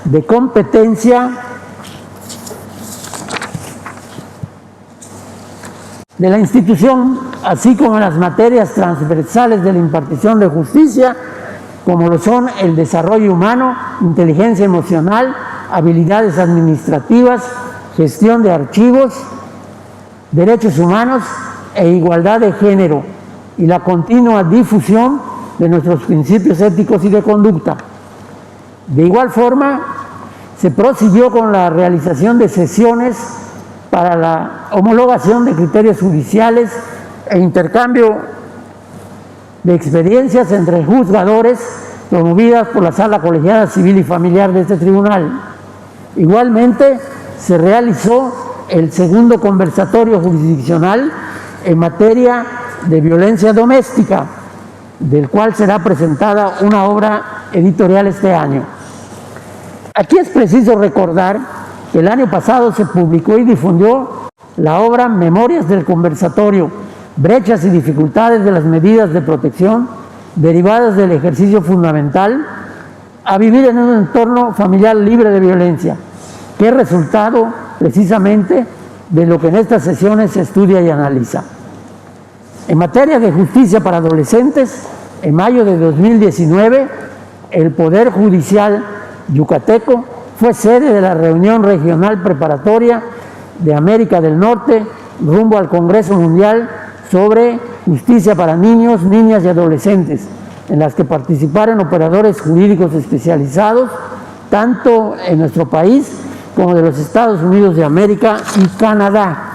de competencia de la institución, así como en las materias transversales de la impartición de justicia, como lo son el desarrollo humano, inteligencia emocional, habilidades administrativas, gestión de archivos, derechos humanos e igualdad de género, y la continua difusión de nuestros principios éticos y de conducta. De igual forma, se prosiguió con la realización de sesiones para la homologación de criterios judiciales e intercambio de experiencias entre juzgadores promovidas por la Sala Colegiada Civil y Familiar de este tribunal. Igualmente, se realizó el segundo conversatorio jurisdiccional en materia de violencia doméstica, del cual será presentada una obra editorial este año. Aquí es preciso recordar que el año pasado se publicó y difundió la obra Memorias del Conversatorio, brechas y dificultades de las medidas de protección derivadas del ejercicio fundamental a vivir en un entorno familiar libre de violencia, que es resultado precisamente de lo que en estas sesiones se estudia y analiza. En materia de justicia para adolescentes, en mayo de 2019, el Poder Judicial yucateco fue sede de la reunión regional preparatoria de América del Norte rumbo al Congreso Mundial sobre Justicia para Niños, Niñas y Adolescentes, en las que participaron operadores jurídicos especializados, tanto en nuestro país como de los Estados Unidos de América y Canadá.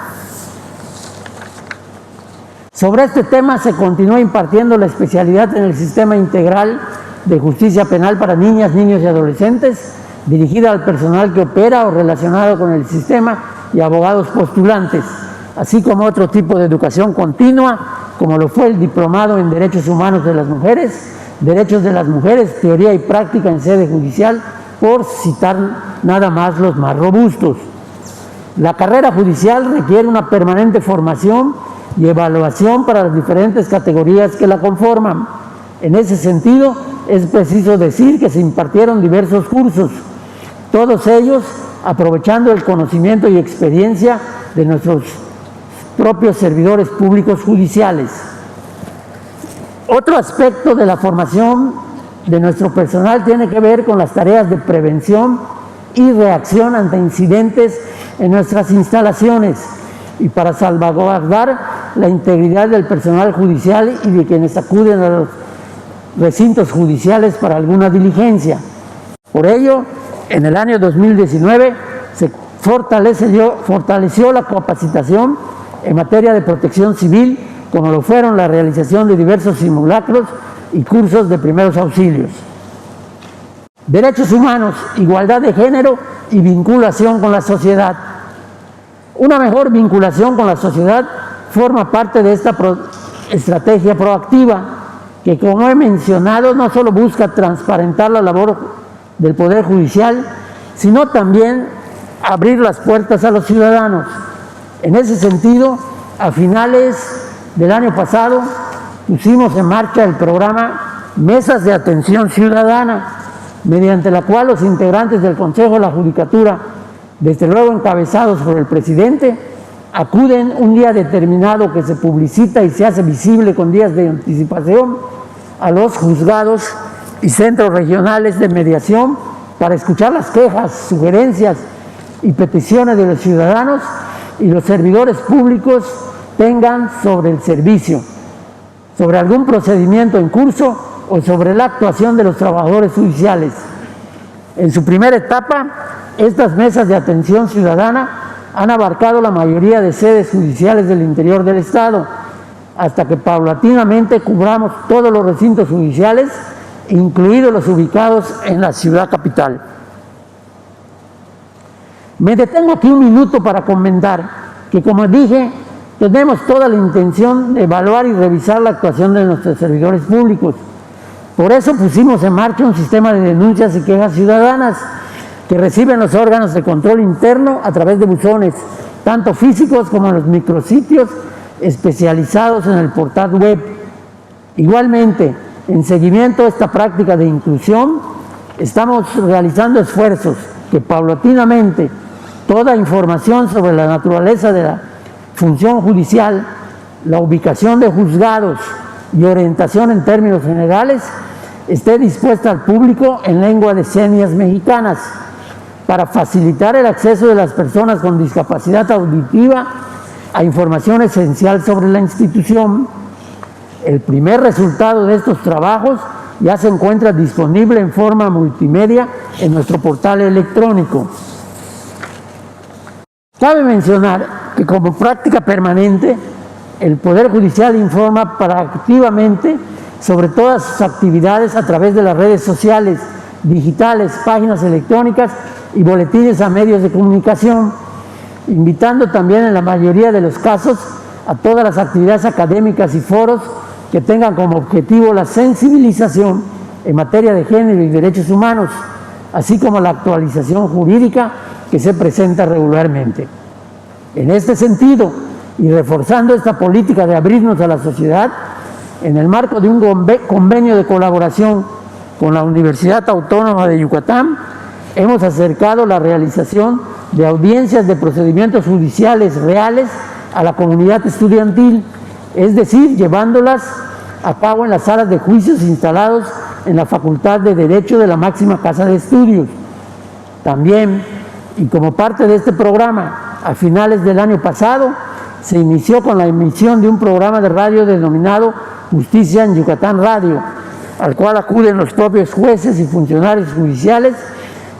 Sobre este tema se continúa impartiendo la especialidad en el Sistema Integral de Justicia Penal para Niñas, Niños y Adolescentes, dirigida al personal que opera o relacionado con el sistema y abogados postulantes, así como otro tipo de educación continua, como lo fue el Diplomado en Derechos Humanos de las Mujeres, Derechos de las Mujeres, Teoría y Práctica en Sede Judicial, por citar nada más los más robustos. La carrera judicial requiere una permanente formación y evaluación para las diferentes categorías que la conforman. En ese sentido, es preciso decir que se impartieron diversos cursos, todos ellos aprovechando el conocimiento y experiencia de nuestros propios servidores públicos judiciales. Otro aspecto de la formación de nuestro personal tiene que ver con las tareas de prevención y reacción ante incidentes en nuestras instalaciones y para salvaguardar la integridad del personal judicial y de quienes acuden a los recintos judiciales para alguna diligencia. Por ello, en el año 2019 se fortaleció la capacitación en materia de protección civil, como lo fueron la realización de diversos simulacros y cursos de primeros auxilios. Derechos humanos, igualdad de género y vinculación con la sociedad. Una mejor vinculación con la sociedad forma parte de esta estrategia proactiva que, como he mencionado, no solo busca transparentar la labor del Poder Judicial, sino también abrir las puertas a los ciudadanos, En ese sentido, a finales del año pasado, pusimos en marcha el programa Mesas de Atención Ciudadana, mediante la cual los integrantes del Consejo de la Judicatura, desde luego encabezados por el presidente, acuden un día determinado que se publicita y se hace visible con días de anticipación a los juzgados y centros regionales de mediación para escuchar las quejas, sugerencias y peticiones de los ciudadanos y los servidores públicos tengan sobre el servicio, sobre algún procedimiento en curso o sobre la actuación de los trabajadores judiciales. En su primera etapa, estas mesas de atención ciudadana han abarcado la mayoría de sedes judiciales del interior del Estado, hasta que paulatinamente cubramos todos los recintos judiciales, incluidos los ubicados en la ciudad capital. Me detengo aquí un minuto para comentar que, como dije, tenemos toda la intención de evaluar y revisar la actuación de nuestros servidores públicos. Por eso pusimos en marcha un sistema de denuncias y quejas ciudadanas que reciben los órganos de control interno a través de buzones, tanto físicos como en los micrositios especializados en el portal web. Igualmente, en seguimiento a esta práctica de inclusión, estamos realizando esfuerzos que paulatinamente toda información sobre la naturaleza de la función judicial, la ubicación de juzgados y orientación en términos generales esté dispuesta al público en lengua de señas mexicanas para facilitar el acceso de las personas con discapacidad auditiva a información esencial sobre la institución. El primer resultado de estos trabajos ya se encuentra disponible en forma multimedia en nuestro portal electrónico. Cabe mencionar que como práctica permanente, el Poder Judicial informa proactivamente sobre todas sus actividades a través de las redes sociales, digitales, páginas electrónicas y boletines a medios de comunicación, invitando también en la mayoría de los casos a todas las actividades académicas y foros que tengan como objetivo la sensibilización en materia de género y derechos humanos, así como la actualización jurídica que se presenta regularmente. En este sentido, y reforzando esta política de abrirnos a la sociedad, en el marco de un convenio de colaboración con la Universidad Autónoma de Yucatán, hemos acercado la realización de audiencias de procedimientos judiciales reales a la comunidad estudiantil, es decir, llevándolas a cabo en las salas de juicios instalados en la Facultad de Derecho de la máxima casa de estudios. También, y como parte de este programa, a finales del año pasado, se inició con la emisión de un programa de radio denominado Justicia en Yucatán Radio, al cual acuden los propios jueces y funcionarios judiciales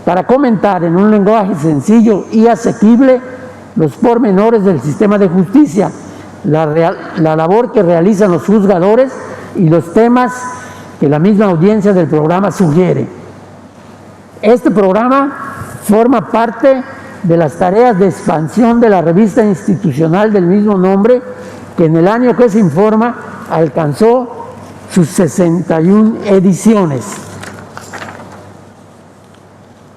para comentar en un lenguaje sencillo y asequible los pormenores del sistema de justicia, la labor que realizan los juzgadores y los temas que la misma audiencia del programa sugiere. Este programa forma parte de las tareas de expansión de la revista institucional del mismo nombre, que en el año que se informa alcanzó sus 61 ediciones.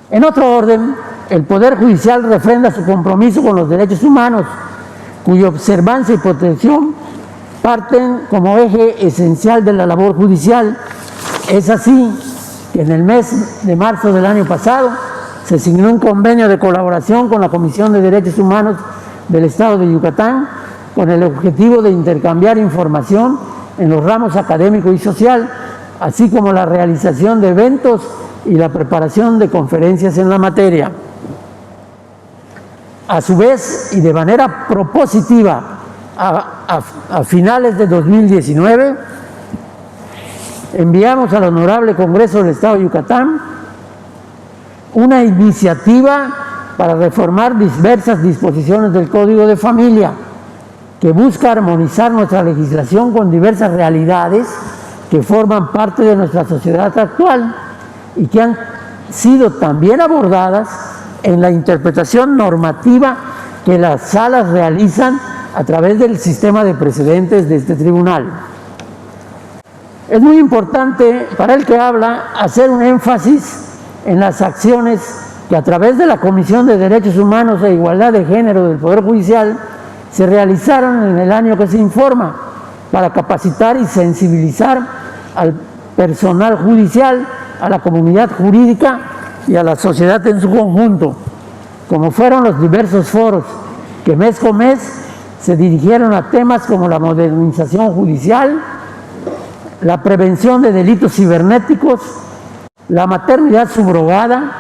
En otro orden, el Poder Judicial refrenda su compromiso con los derechos humanos, cuya observancia y protección parten como eje esencial de la labor judicial. Es así que en el mes de marzo del año pasado se signó un convenio de colaboración con la Comisión de Derechos Humanos del Estado de Yucatán con el objetivo de intercambiar información en los ramos académico y social, así como la realización de eventos y la preparación de conferencias en la materia. A su vez, y de manera propositiva, a finales de 2019, enviamos al Honorable Congreso del Estado de Yucatán una iniciativa para reformar diversas disposiciones del Código de Familia, que busca armonizar nuestra legislación con diversas realidades que forman parte de nuestra sociedad actual y que han sido también abordadas en la interpretación normativa que las salas realizan a través del sistema de precedentes de este tribunal. Es muy importante para el que habla hacer un énfasis en las acciones que a través de la Comisión de Derechos Humanos e Igualdad de Género del Poder Judicial se realizaron en el año que se informa para capacitar y sensibilizar al personal judicial, a la comunidad jurídica y a la sociedad en su conjunto, como fueron los diversos foros que mes con mes se dirigieron a temas como la modernización judicial, la prevención de delitos cibernéticos, la maternidad subrogada,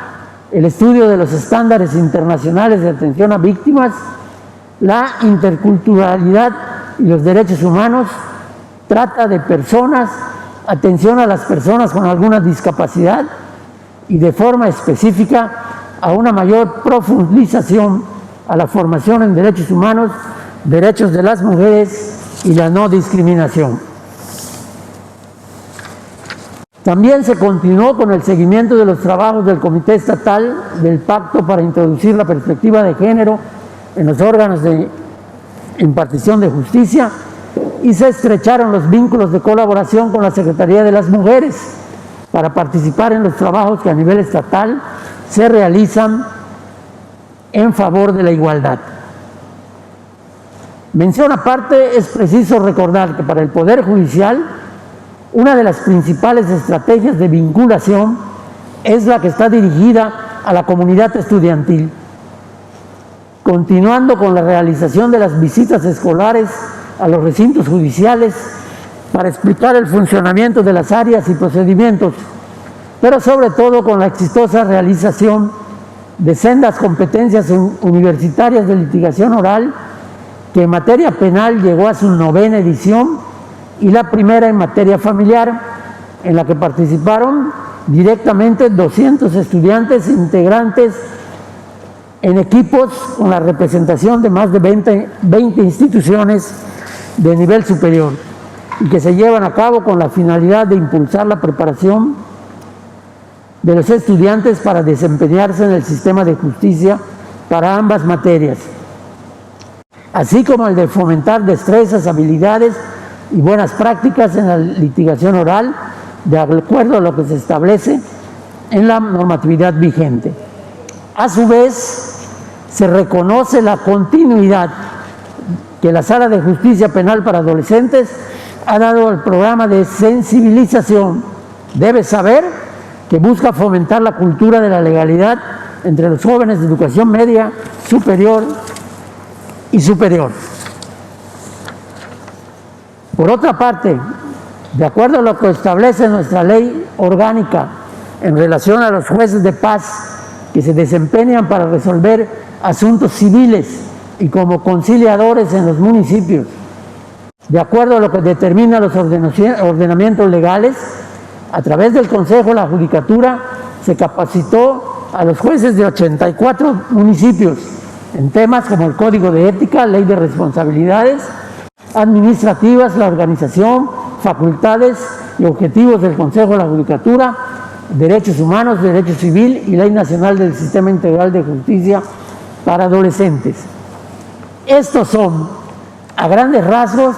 el estudio de los estándares internacionales de atención a víctimas, la interculturalidad y los derechos humanos, trata de personas, atención a las personas con alguna discapacidad y de forma específica a una mayor profundización a la formación en derechos humanos, derechos de las mujeres y la no discriminación. También se continuó con el seguimiento de los trabajos del Comité Estatal del Pacto para introducir la perspectiva de género en los órganos de impartición de justicia y se estrecharon los vínculos de colaboración con la Secretaría de las Mujeres para participar en los trabajos que a nivel estatal se realizan en favor de la igualdad. Mención aparte, es preciso recordar que para el Poder Judicial una de las principales estrategias de vinculación es la que está dirigida a la comunidad estudiantil, continuando con la realización de las visitas escolares a los recintos judiciales para explicar el funcionamiento de las áreas y procedimientos, pero sobre todo con la exitosa realización de sendas competencias universitarias de litigación oral, que en materia penal llegó a su 9ª edición, y la primera en materia familiar, en la que participaron directamente 200 estudiantes integrantes en equipos con la representación de más de 20 instituciones de nivel superior y que se llevan a cabo con la finalidad de impulsar la preparación de los estudiantes para desempeñarse en el sistema de justicia para ambas materias, así como el de fomentar destrezas, habilidades y buenas prácticas en la litigación oral, de acuerdo a lo que se establece en la normatividad vigente. A su vez, se reconoce la continuidad que la Sala de Justicia Penal para Adolescentes ha dado al programa de sensibilización Debes Saber, que busca fomentar la cultura de la legalidad entre los jóvenes de educación media, superior y superior. Por otra parte, de acuerdo a lo que establece nuestra ley orgánica en relación a los jueces de paz que se desempeñan para resolver asuntos civiles y como conciliadores en los municipios, de acuerdo a lo que determina los ordenamientos legales, a través del Consejo de la Judicatura se capacitó a los jueces de 84 municipios en temas como el Código de Ética, Ley de Responsabilidades Administrativas, la organización, facultades y objetivos del Consejo de la Judicatura, Derechos Humanos, Derecho Civil y Ley Nacional del Sistema Integral de Justicia para Adolescentes. Estos son, a grandes rasgos,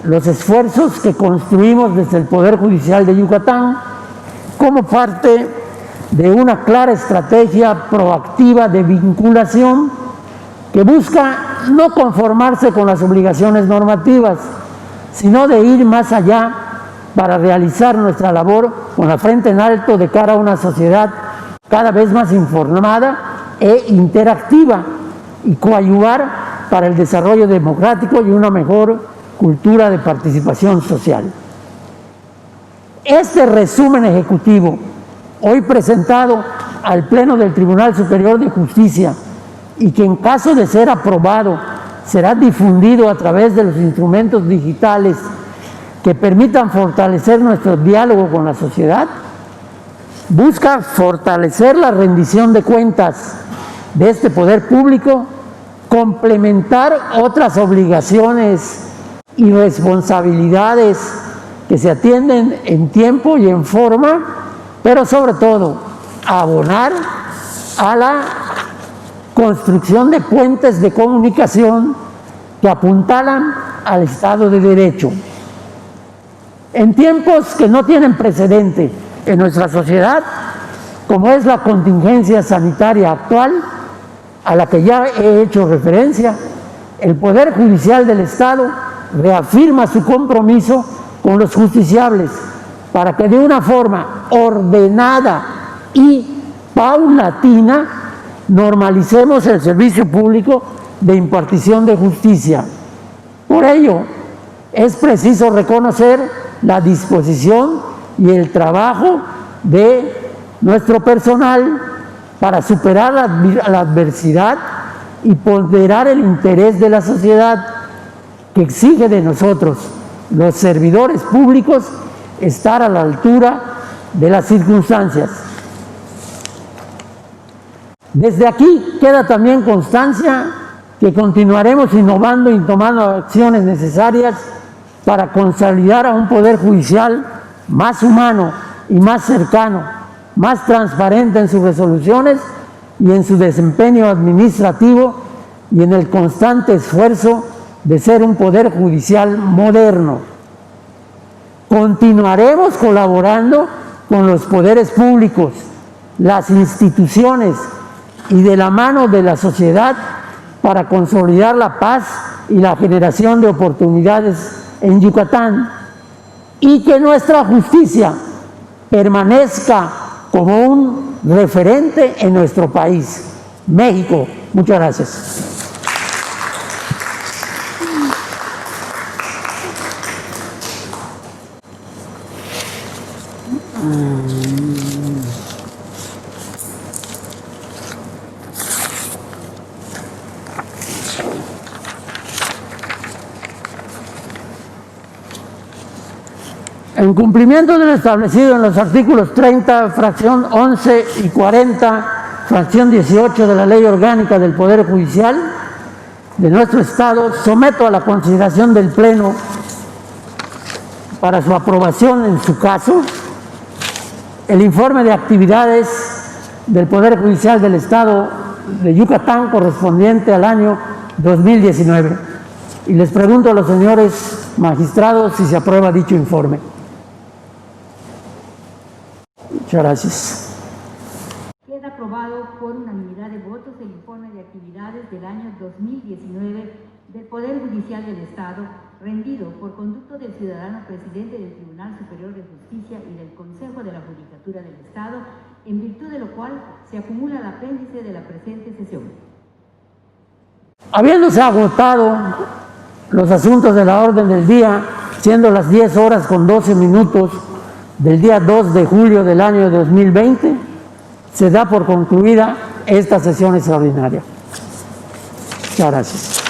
los esfuerzos que construimos desde el Poder Judicial de Yucatán como parte de una clara estrategia proactiva de vinculación que busca no conformarse con las obligaciones normativas, sino de ir más allá para realizar nuestra labor con la frente en alto de cara a una sociedad cada vez más informada e interactiva y coadyuvar para el desarrollo democrático y una mejor cultura de participación social. Este resumen ejecutivo, hoy presentado al Pleno del Tribunal Superior de Justicia y que en caso de ser aprobado será difundido a través de los instrumentos digitales que permitan fortalecer nuestro diálogo con la sociedad, busca fortalecer la rendición de cuentas de este poder público, complementar otras obligaciones y responsabilidades que se atienden en tiempo y en forma, pero sobre todo abonar a la construcción de puentes de comunicación que apuntalan al Estado de Derecho. En tiempos que no tienen precedente en nuestra sociedad, como es la contingencia sanitaria actual, a la que ya he hecho referencia, el Poder Judicial del Estado reafirma su compromiso con los justiciables para que de una forma ordenada y paulatina normalicemos el servicio público de impartición de justicia. Por ello, es preciso reconocer la disposición y el trabajo de nuestro personal para superar la adversidad y ponderar el interés de la sociedad que exige de nosotros, los servidores públicos, estar a la altura de las circunstancias. Desde aquí queda también constancia que continuaremos innovando y tomando acciones necesarias para consolidar a un poder judicial más humano y más cercano, más transparente en sus resoluciones y en su desempeño administrativo y en el constante esfuerzo de ser un poder judicial moderno. Continuaremos colaborando con los poderes públicos, las instituciones y de la mano de la sociedad para consolidar la paz y la generación de oportunidades en Yucatán y que nuestra justicia permanezca como un referente en nuestro país, México. Muchas gracias. En cumplimiento de lo establecido en los artículos 30, fracción 11 y 40, fracción 18 de la Ley Orgánica del Poder Judicial de nuestro Estado, someto a la consideración del Pleno para su aprobación en su caso el informe de actividades del Poder Judicial del Estado de Yucatán correspondiente al año 2019. Y les pregunto a los señores magistrados si se aprueba dicho informe. Muchas gracias. Queda aprobado por unanimidad de votos el informe de actividades del año 2019 del Poder Judicial del Estado, rendido por conducto del ciudadano presidente del Tribunal Superior de Justicia y del Consejo de la Judicatura del Estado, en virtud de lo cual se acumula el apéndice de la presente sesión. Habiéndose agotado los asuntos de la orden del día, siendo las 10:12 del día 2 de julio del año 2020, se da por concluida esta sesión extraordinaria. Muchas gracias.